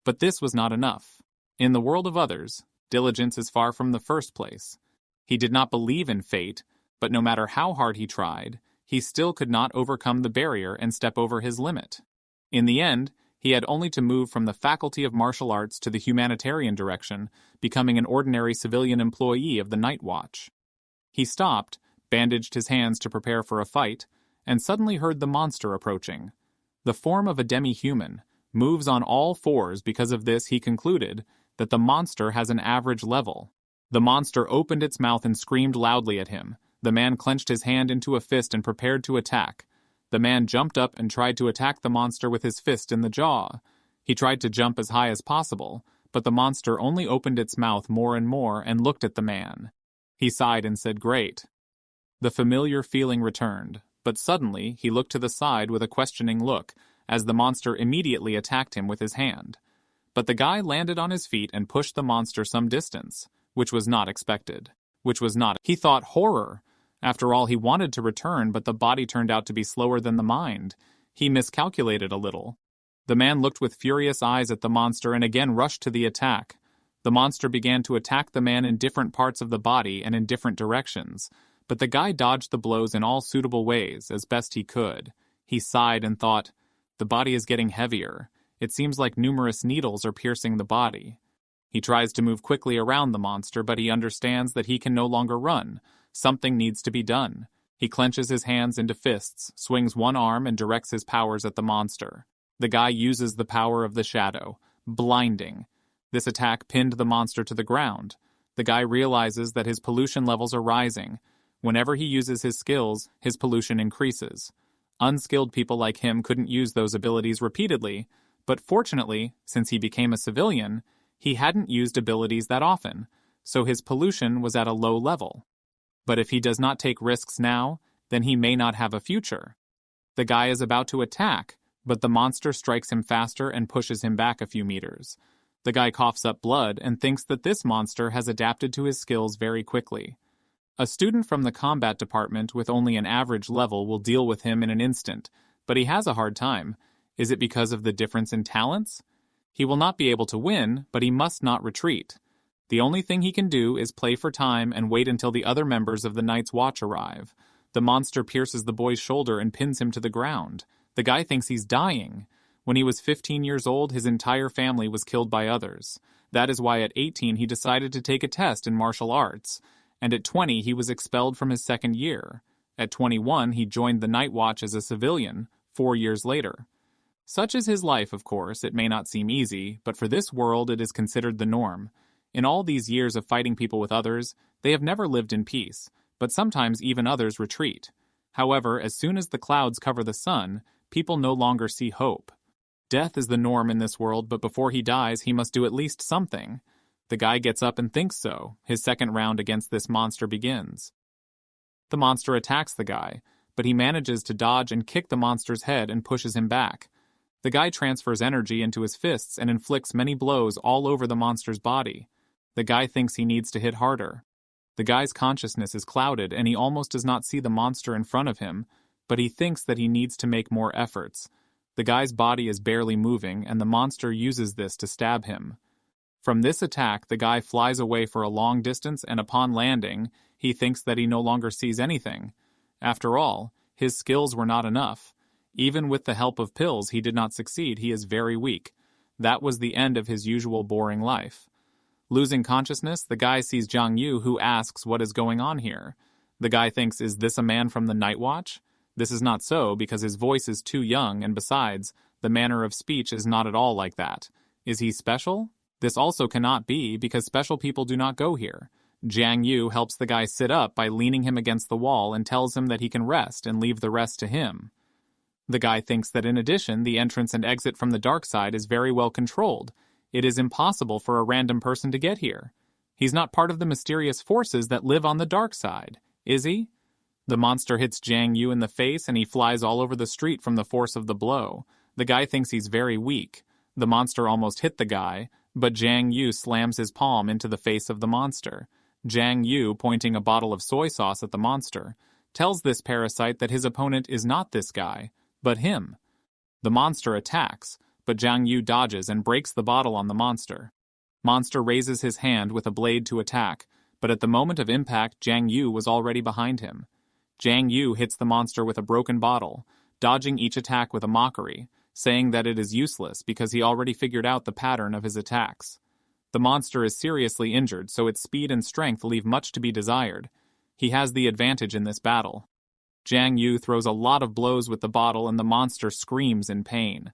But this was not enough. In the world of others, diligence is far from the first place. He did not believe in fate, but no matter how hard he tried, he still could not overcome the barrier and step over his limit. In the end, he had only to move from the Faculty of Martial Arts to the humanitarian direction, becoming an ordinary civilian employee of the Night Watch. He stopped, bandaged his hands to prepare for a fight, and suddenly heard the monster approaching. The form of a demi-human moves on all fours. Because of this, he concluded that the monster has an average level. The monster opened its mouth and screamed loudly at him. The man clenched his hand into a fist and prepared to attack. The man jumped up and tried to attack the monster with his fist in the jaw. He tried to jump as high as possible, but the monster only opened its mouth more and more and looked at the man. He sighed and said, "Great." The familiar feeling returned, but suddenly he looked to the side with a questioning look, as the monster immediately attacked him with his hand. But the guy landed on his feet and pushed the monster some distance, which was not expected. He thought, horror. After all, he wanted to return, but the body turned out to be slower than the mind. He miscalculated a little. The man looked with furious eyes at the monster and again rushed to the attack. The monster began to attack the man in different parts of the body and in different directions, but the guy dodged the blows in all suitable ways, as best he could. He sighed and thought, the body is getting heavier. It seems like numerous needles are piercing the body. He tries to move quickly around the monster, but he understands that he can no longer run. Something needs to be done. He clenches his hands into fists, swings one arm, and directs his powers at the monster. The guy uses the power of the shadow. Blinding. This attack pinned the monster to the ground. The guy realizes that his pollution levels are rising. Whenever he uses his skills, his pollution increases. Unskilled people like him couldn't use those abilities repeatedly, but fortunately, since he became a civilian, he hadn't used abilities that often, so his pollution was at a low level. But if he does not take risks now, then he may not have a future. The guy is about to attack, but the monster strikes him faster and pushes him back a few meters. The guy coughs up blood and thinks that this monster has adapted to his skills very quickly. A student from the combat department with only an average level will deal with him in an instant, but he has a hard time. Is it because of the difference in talents? He will not be able to win, but he must not retreat. The only thing he can do is play for time and wait until the other members of the Night's Watch arrive. The monster pierces the boy's shoulder and pins him to the ground. The guy thinks he's dying. When he was 15 years old, his entire family was killed by others. That is why at 18 he decided to take a test in martial arts, and at 20 he was expelled from his second year. At 21 he joined the Night Watch as a civilian, 4 years later. Such is his life, of course. It may not seem easy, but for this world it is considered the norm. In all these years of fighting people with others, they have never lived in peace, but sometimes even others retreat. However, as soon as the clouds cover the sun, people no longer see hope. Death is the norm in this world, but before he dies, he must do at least something. The guy gets up and thinks so. His second round against this monster begins. The monster attacks the guy, but he manages to dodge and kick the monster's head and pushes him back. The guy transfers energy into his fists and inflicts many blows all over the monster's body. The guy thinks he needs to hit harder. The guy's consciousness is clouded and he almost does not see the monster in front of him, but he thinks that he needs to make more efforts. The guy's body is barely moving and the monster uses this to stab him. From this attack, the guy flies away for a long distance and upon landing, he thinks that he no longer sees anything. After all, his skills were not enough. Even with the help of pills, he did not succeed. He is very weak. That was the end of his usual boring life. Losing consciousness, the guy sees Jiang Yu, who asks what is going on here. The guy thinks, is this a man from the Night Watch? This is not so, because his voice is too young, and besides, the manner of speech is not at all like that. Is he special? This also cannot be, because special people do not go here. Jiang Yu helps the guy sit up by leaning him against the wall and tells him that he can rest and leave the rest to him. The guy thinks that in addition, the entrance and exit from the dark side is very well controlled. It is impossible for a random person to get here. He's not part of the mysterious forces that live on the dark side, is he? The monster hits Jiang Yu in the face and he flies all over the street from the force of the blow. The The guy thinks he's very weak. The monster almost hit the guy, but Jiang Yu slams his palm into the face of the monster. Jiang Yu, pointing a bottle of soy sauce at the monster, tells this parasite that his opponent is not this guy, but him. The monster attacks, but Jiang Yu dodges and breaks the bottle on the monster. Monster raises his hand with a blade to attack, but at the moment of impact, Jiang Yu was already behind him. Jiang Yu hits the monster with a broken bottle, dodging each attack with a mockery, saying that it is useless because he already figured out the pattern of his attacks. The monster is seriously injured, so its speed and strength leave much to be desired. He has the advantage in this battle. Jiang Yu throws a lot of blows with the bottle and the monster screams in pain.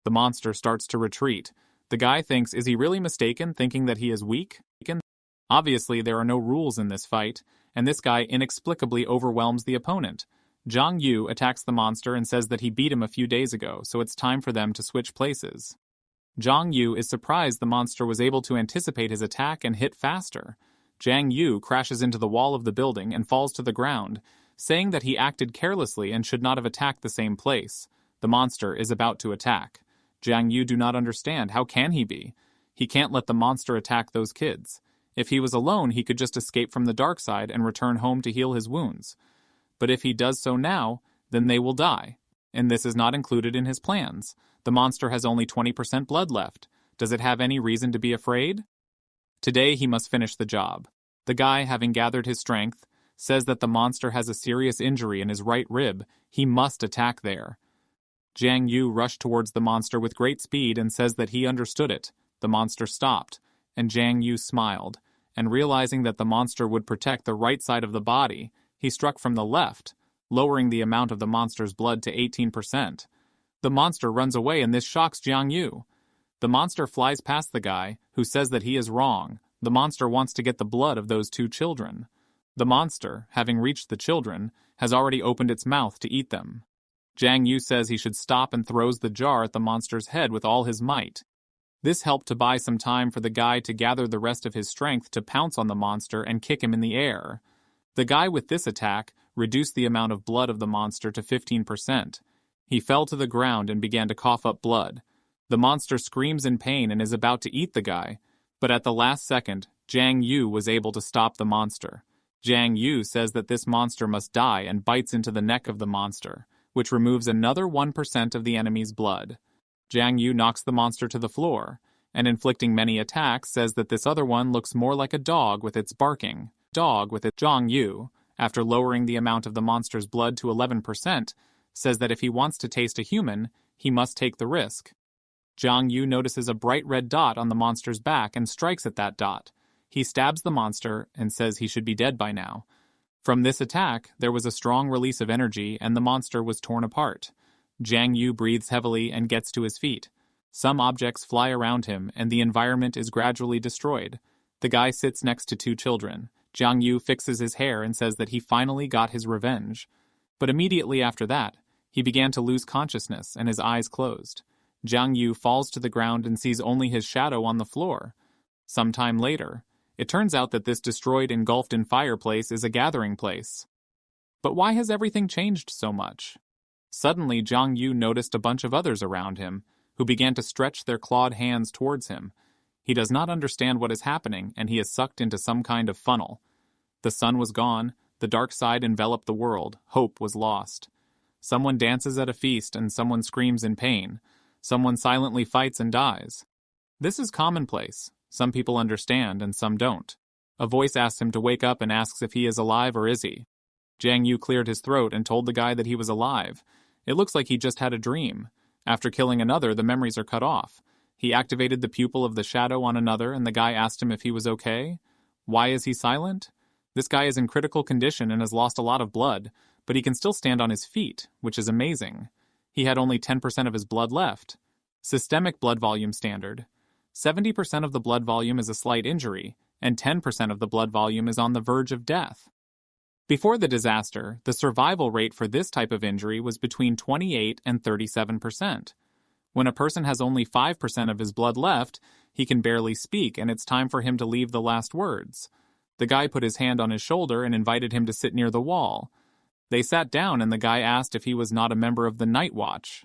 The monster starts to retreat. The guy thinks, is he really mistaken, thinking that he is weak? Obviously, there are no rules in this fight, and this guy inexplicably overwhelms the opponent. Jiang Yu attacks the monster and says that he beat him a few days ago, so it's time for them to switch places. Jiang Yu is surprised the monster was able to anticipate his attack and hit faster. Jiang Yu crashes into the wall of the building and falls to the ground, saying that he acted carelessly and should not have attacked the same place. The monster is about to attack. Jiang Yu do not understand. How can he be? He can't let the monster attack those kids. If he was alone, he could just escape from the dark side and return home to heal his wounds. But if he does so now, then they will die. And this is not included in his plans. The monster has only 20% blood left. Does it have any reason to be afraid? Today he must finish the job. The guy, having gathered his strength, says that the monster has a serious injury in his right rib. He must attack there. Jiang Yu rushed towards the monster with great speed and says that he understood it. The monster stopped, and Jiang Yu smiled, and realizing that the monster would protect the right side of the body, he struck from the left, lowering the amount of the monster's blood to 18%. The monster runs away and this shocks Jiang Yu. The monster flies past the guy, who says that he is wrong. The monster wants to get the blood of those two children. The monster, having reached the children, has already opened its mouth to eat them. Jiang Yu says he should stop and throws the jar at the monster's head with all his might. This helped to buy some time for the guy to gather the rest of his strength to pounce on the monster and kick him in the air. The guy with this attack reduced the amount of blood of the monster to 15%. He fell to the ground and began to cough up blood. The monster screams in pain and is about to eat the guy, but at the last second, Jiang Yu was able to stop the monster. Jiang Yu says that this monster must die and bites into the neck of the monster, which removes another 1% of the enemy's blood. Jiang Yu knocks the monster to the floor, and inflicting many attacks says that this other one looks more like a dog with its barking. Jiang Yu, after lowering the amount of the monster's blood to 11%, says that if he wants to taste a human, he must take the risk. Jiang Yu notices a bright red dot on the monster's back and strikes at that dot. He stabs the monster and says he should be dead by now. From this attack, there was a strong release of energy and the monster was torn apart. Jiang Yu breathes heavily and gets to his feet. Some objects fly around him and the environment is gradually destroyed. The guy sits next to two children. Jiang Yu fixes his hair and says that he finally got his revenge. But immediately after that, he began to lose consciousness and his eyes closed. Jiang Yu falls to the ground and sees only his shadow on the floor. Some time later, it turns out that this destroyed, engulfed-in fireplace is a gathering place. But why has everything changed so much? Suddenly, Jiang Yu noticed a bunch of others around him, who began to stretch their clawed hands towards him. He does not understand what is happening, and he is sucked into some kind of funnel. The sun was gone, the dark side enveloped the world, hope was lost. Someone dances at a feast and someone screams in pain. Someone silently fights and dies. This is commonplace. Some people understand and some don't. A voice asks him to wake up and asks if he is alive or is he. Jiang Yu cleared his throat and told the guy that he was alive. It looks like he just had a dream. After killing another, the memories are cut off. He activated the pupil of the shadow on another and the guy asked him if he was okay. Why is he silent? This guy is in critical condition and has lost a lot of blood, but he can still stand on his feet, which is amazing. He had only 10% of his blood left. Systemic blood volume standard. 70% of the blood volume is a slight injury, and 10% of the blood volume is on the verge of death. Before the disaster, the survival rate for this type of injury was between 28 and 37%. When a person has only 5% of his blood left, he can barely speak and it's time for him to leave the last words. The guy put his hand on his shoulder and invited him to sit near the wall. They sat down and the guy asked if he was not a member of the Night Watch.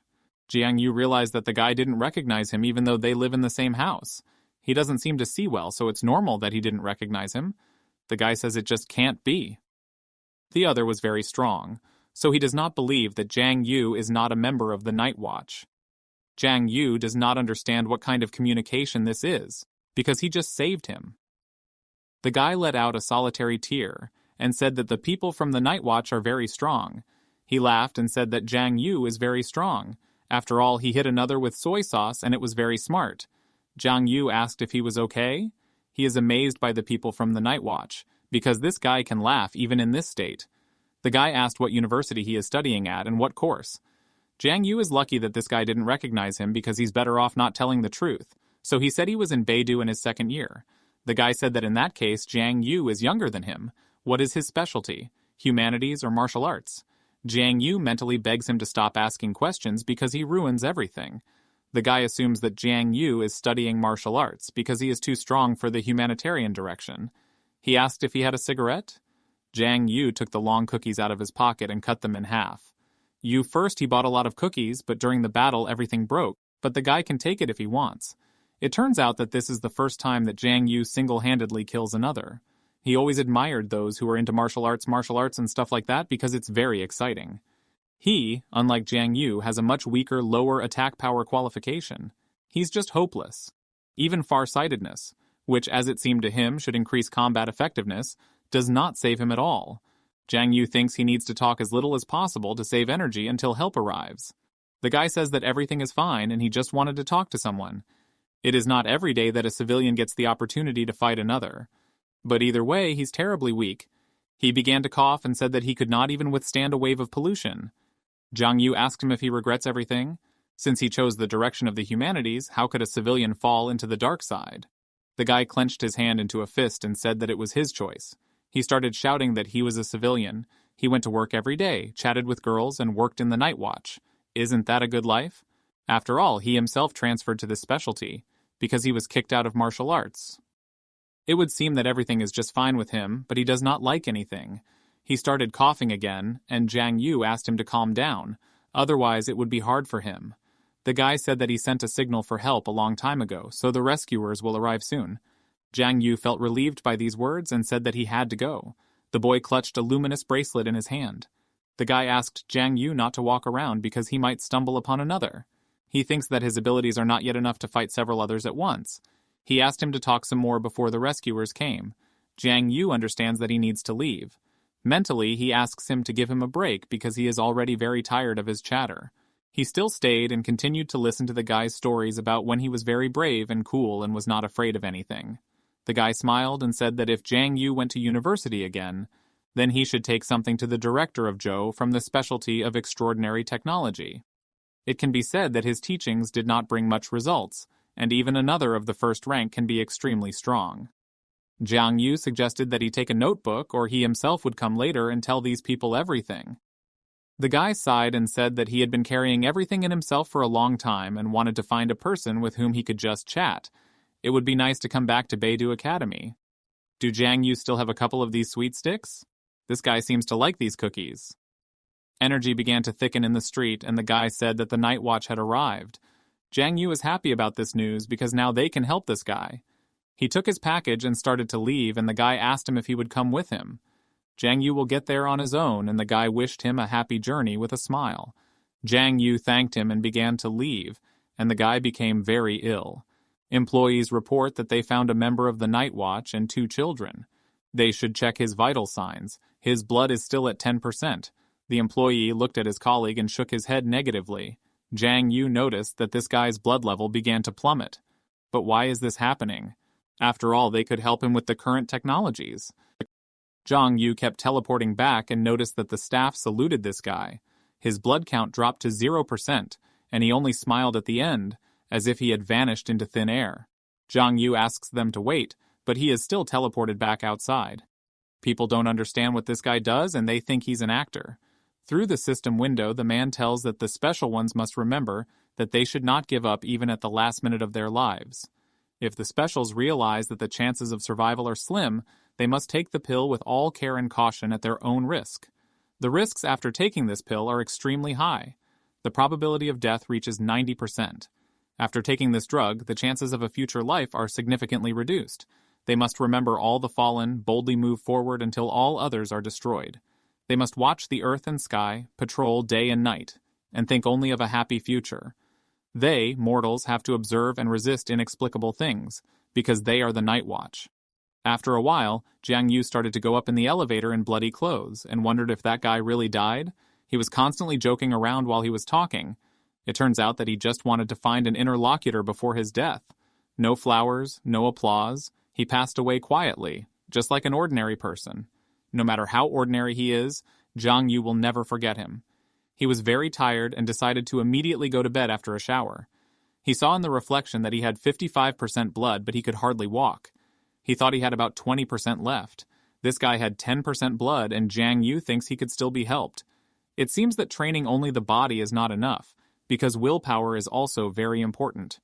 Jiang Yu realized that the guy didn't recognize him even though they live in the same house. He doesn't seem to see well, so it's normal that he didn't recognize him. The guy says it just can't be. The other was very strong, so he does not believe that Jiang Yu is not a member of the Night Watch. Jiang Yu does not understand what kind of communication this is, because he just saved him. The guy let out a solitary tear and said that the people from the Night Watch are very strong. He laughed and said that Jiang Yu is very strong. After all, he hit another with soy sauce and it was very smart. Jiang Yu asked if he was okay. He is amazed by the people from the Night Watch, because this guy can laugh even in this state. The guy asked what university he is studying at and what course. Jiang Yu is lucky that this guy didn't recognize him because he's better off not telling the truth, so he said he was in Beidou in his second year. The guy said that in that case, Jiang Yu is younger than him. What is his specialty? Humanities or martial arts? Jiang Yu mentally begs him to stop asking questions because he ruins everything. The guy assumes that Jiang Yu is studying martial arts because he is too strong for the humanitarian direction. He asked if he had a cigarette. Jiang Yu took the long cookies out of his pocket and cut them in half. First he bought a lot of cookies, but during the battle everything broke, but the guy can take it if he wants. It turns out that this is the first time that Jiang Yu single-handedly kills another. He always admired those who are into martial arts and stuff like that because it's very exciting. He, unlike Jiang Yu, has a much weaker, lower attack power qualification. He's just hopeless. Even farsightedness, which as it seemed to him should increase combat effectiveness, does not save him at all. Jiang Yu thinks he needs to talk as little as possible to save energy until help arrives. The guy says that everything is fine and he just wanted to talk to someone. It is not every day that a civilian gets the opportunity to fight another. But either way, he's terribly weak. He began to cough and said that he could not even withstand a wave of pollution. Jiang Yu asked him if he regrets everything. Since he chose the direction of the humanities, how could a civilian fall into the dark side? The guy clenched his hand into a fist and said that it was his choice. He started shouting that he was a civilian. He went to work every day, chatted with girls, and worked in the Night Watch. Isn't that a good life? After all, he himself transferred to this specialty, because he was kicked out of martial arts. It would seem that everything is just fine with him, but he does not like anything. He started coughing again, and Jiang Yu asked him to calm down. Otherwise, it would be hard for him. The guy said that he sent a signal for help a long time ago, so the rescuers will arrive soon. Jiang Yu felt relieved by these words and said that he had to go. The boy clutched a luminous bracelet in his hand. The guy asked Jiang Yu not to walk around because he might stumble upon another. He thinks that his abilities are not yet enough to fight several others at once. He asked him to talk some more before the rescuers came. Jiang Yu understands that he needs to leave. Mentally, he asks him to give him a break because he is already very tired of his chatter. He still stayed and continued to listen to the guy's stories about when he was very brave and cool and was not afraid of anything. The guy smiled and said that if Jiang Yu went to university again, then he should take something to the director of Zhou from the specialty of extraordinary technology. It can be said that his teachings did not bring much results, and even another of the first rank can be extremely strong. Jiang Yu suggested that he take a notebook or he himself would come later and tell these people everything. The guy sighed and said that he had been carrying everything in himself for a long time and wanted to find a person with whom he could just chat. It would be nice to come back to Beidou Academy. Do Jiang Yu still have a couple of these sweet sticks? This guy seems to like these cookies. Energy began to thicken in the street, and the guy said that the Night Watch had arrived. Jiang Yu is happy about this news because now they can help this guy. He took his package and started to leave, and the guy asked him if he would come with him. Jiang Yu will get there on his own, and the guy wished him a happy journey with a smile. Jiang Yu thanked him and began to leave, and the guy became very ill. Employees report that they found a member of the Night Watch and 2 children. They should check his vital signs. His blood is still at 10%. The employee looked at his colleague and shook his head negatively. Jiang Yu noticed that this guy's blood level began to plummet. But why is this happening? After all, they could help him with the current technologies. Jiang Yu kept teleporting back and noticed that the staff saluted this guy. His blood count dropped to 0%, and he only smiled at the end, as if he had vanished into thin air. Jiang Yu asks them to wait, but he is still teleported back outside. People don't understand what this guy does, and they think he's an actor. Through the system window, the man tells that the special ones must remember that they should not give up even at the last minute of their lives. If the specials realize that the chances of survival are slim, they must take the pill with all care and caution at their own risk. The risks after taking this pill are extremely high. The probability of death reaches 90%. After taking this drug, the chances of a future life are significantly reduced. They must remember all the fallen, boldly move forward until all others are destroyed. They must watch the earth and sky, patrol day and night, and think only of a happy future. They, mortals, have to observe and resist inexplicable things, because they are the night watch. After a while, Jiang Yu started to go up in the elevator in bloody clothes and wondered if that guy really died. He was constantly joking around while he was talking. It turns out that he just wanted to find an interlocutor before his death. No flowers, no applause. He passed away quietly, just like an ordinary person. No matter how ordinary he is, Jiang Yu will never forget him. He was very tired and decided to immediately go to bed after a shower. He saw in the reflection that he had 55% blood, but he could hardly walk. He thought he had about 20% left. This guy had 10% blood, and Jiang Yu thinks he could still be helped. It seems that training only the body is not enough, because willpower is also very important.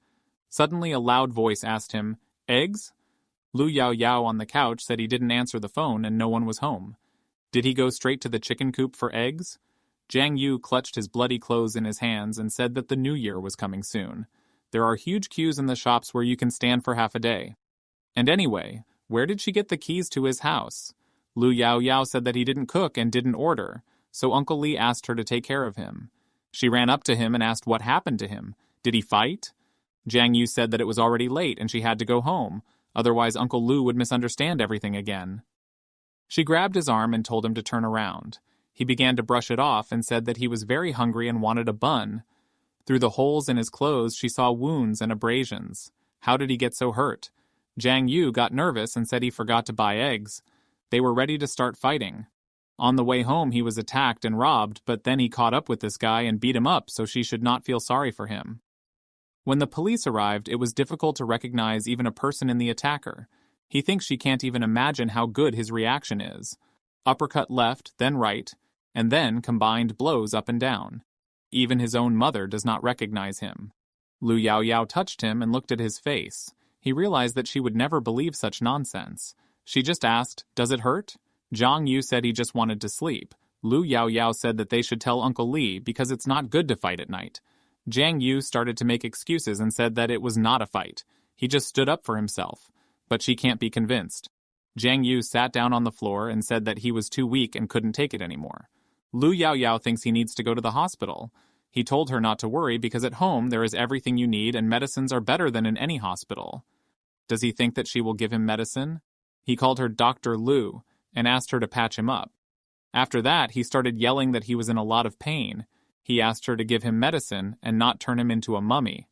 Suddenly a loud voice asked him, "Eggs?" Lu Yao Yao on the couch said he didn't answer the phone and no one was home. Did he go straight to the chicken coop for eggs? Jiang Yu clutched his bloody clothes in his hands and said that the new year was coming soon. There are huge queues in the shops where you can stand for half a day. And anyway, where did she get the keys to his house? Lu Yao Yao said that he didn't cook and didn't order, so Uncle Li asked her to take care of him. She ran up to him and asked what happened to him. Did he fight? Jiang Yu said that it was already late and she had to go home, otherwise Uncle Lu would misunderstand everything again. She grabbed his arm and told him to turn around. He began to brush it off and said that he was very hungry and wanted a bun. Through the holes in his clothes, she saw wounds and abrasions. How did he get so hurt? Jiang Yu got nervous and said he forgot to buy eggs. They were ready to start fighting. On the way home, he was attacked and robbed, but then he caught up with this guy and beat him up so she should not feel sorry for him. When the police arrived, it was difficult to recognize even a person in the attacker. He thinks she can't even imagine how good his reaction is. Uppercut left, then right, and then combined blows up and down. Even his own mother does not recognize him. Lu Yao Yao touched him and looked at his face. He realized that she would never believe such nonsense. She just asked, "Does it hurt?" Jiang Yu said he just wanted to sleep. Lu Yao Yao said that they should tell Uncle Li because it's not good to fight at night. Jiang Yu started to make excuses and said that it was not a fight. He just stood up for himself. But she can't be convinced. Jiang Yu sat down on the floor and said that he was too weak and couldn't take it anymore. Lu Yao Yao thinks he needs to go to the hospital. He told her not to worry because at home there is everything you need and medicines are better than in any hospital. Does he think that she will give him medicine? He called her Dr. Lu and asked her to patch him up. After that, he started yelling that he was in a lot of pain. He asked her to give him medicine and not turn him into a mummy.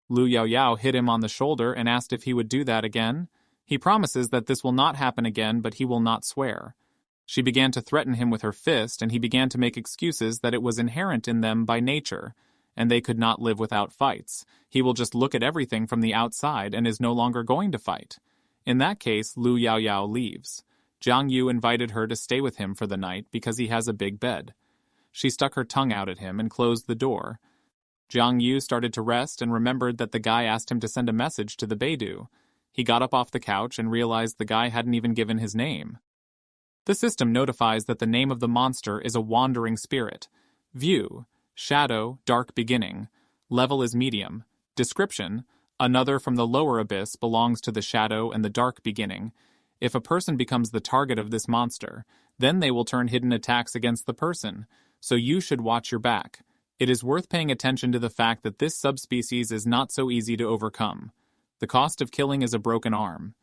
Lu Yao Yao hit him on the shoulder and asked if he would do that again. He promises that this will not happen again, but he will not swear. She began to threaten him with her fist, and he began to make excuses that it was inherent in them by nature, and they could not live without fights. He will just look at everything from the outside and is no longer going to fight. In that case, Lu Yao Yao leaves. Jiang Yu invited her to stay with him for the night because he has a big bed. She stuck her tongue out at him and closed the door. Jiang Yu started to rest and remembered that the guy asked him to send a message to the Beidou. He got up off the couch and realized the guy hadn't even given his name. The system notifies that the name of the monster is a wandering spirit. View: shadow, dark beginning. Level is medium. Description: another from the lower abyss belongs to the shadow and the dark beginning. If a person becomes the target of this monster, then they will turn hidden attacks against the person, so you should watch your back. It is worth paying attention to the fact that this subspecies is not so easy to overcome. The cost of killing is a broken arm.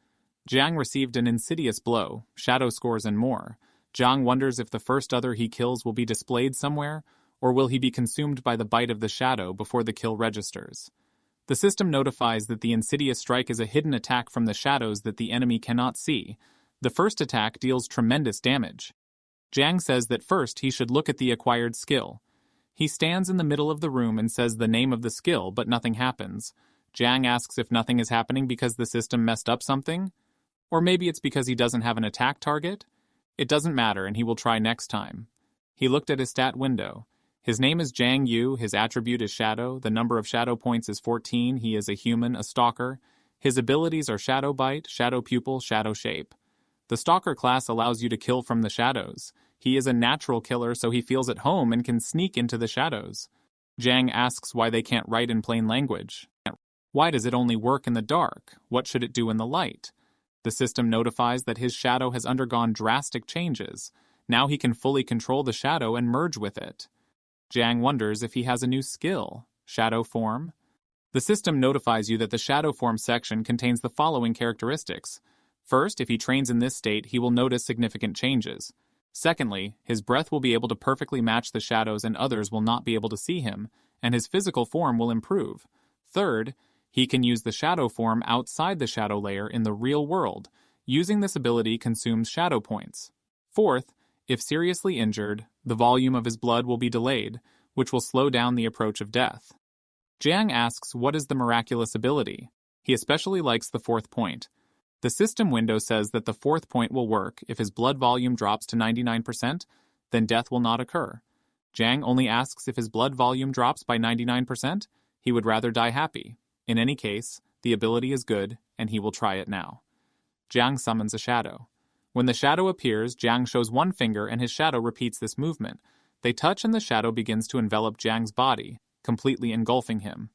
Jiang received an insidious blow, shadow scores and more. Jiang wonders if the first other he kills will be displayed somewhere, or will he be consumed by the bite of the shadow before the kill registers. The system notifies that the insidious strike is a hidden attack from the shadows that the enemy cannot see. The first attack deals tremendous damage. Jiang says that first he should look at the acquired skill. He stands in the middle of the room and says the name of the skill, but nothing happens. Jiang asks if nothing is happening because the system messed up something? Or maybe it's because he doesn't have an attack target? It doesn't matter and he will try next time. He looked at his stat window. His name is Jiang Yu, his attribute is Shadow, the number of shadow points is 14, he is a human, a stalker. His abilities are Shadow Bite, Shadow Pupil, Shadow Shape. The Stalker class allows you to kill from the shadows. He is a natural killer, so he feels at home and can sneak into the shadows. Jiang asks why they can't write in plain language. Why does it only work in the dark? What should it do in the light? The system notifies that his shadow has undergone drastic changes. Now he can fully control the shadow and merge with it. Jiang wonders if he has a new skill, shadow form. The system notifies you that the shadow form section contains the following characteristics. First, if he trains in this state, he will notice significant changes. Secondly, his breath will be able to perfectly match the shadows and others will not be able to see him, and his physical form will improve. Third, he can use the shadow form outside the shadow layer in the real world. Using this ability consumes shadow points. Fourth, if seriously injured, the volume of his blood will be delayed, which will slow down the approach of death. Jiang asks what is the miraculous ability. He especially likes the fourth point. The system window says that the fourth point will work if his blood volume drops to 99%, then death will not occur. Jiang only asks if his blood volume drops by 99%, he would rather die happy. In any case, the ability is good, and he will try it now. Jiang summons a shadow. When the shadow appears, Jiang shows one finger and his shadow repeats this movement. They touch and the shadow begins to envelop Jiang's body, completely engulfing him.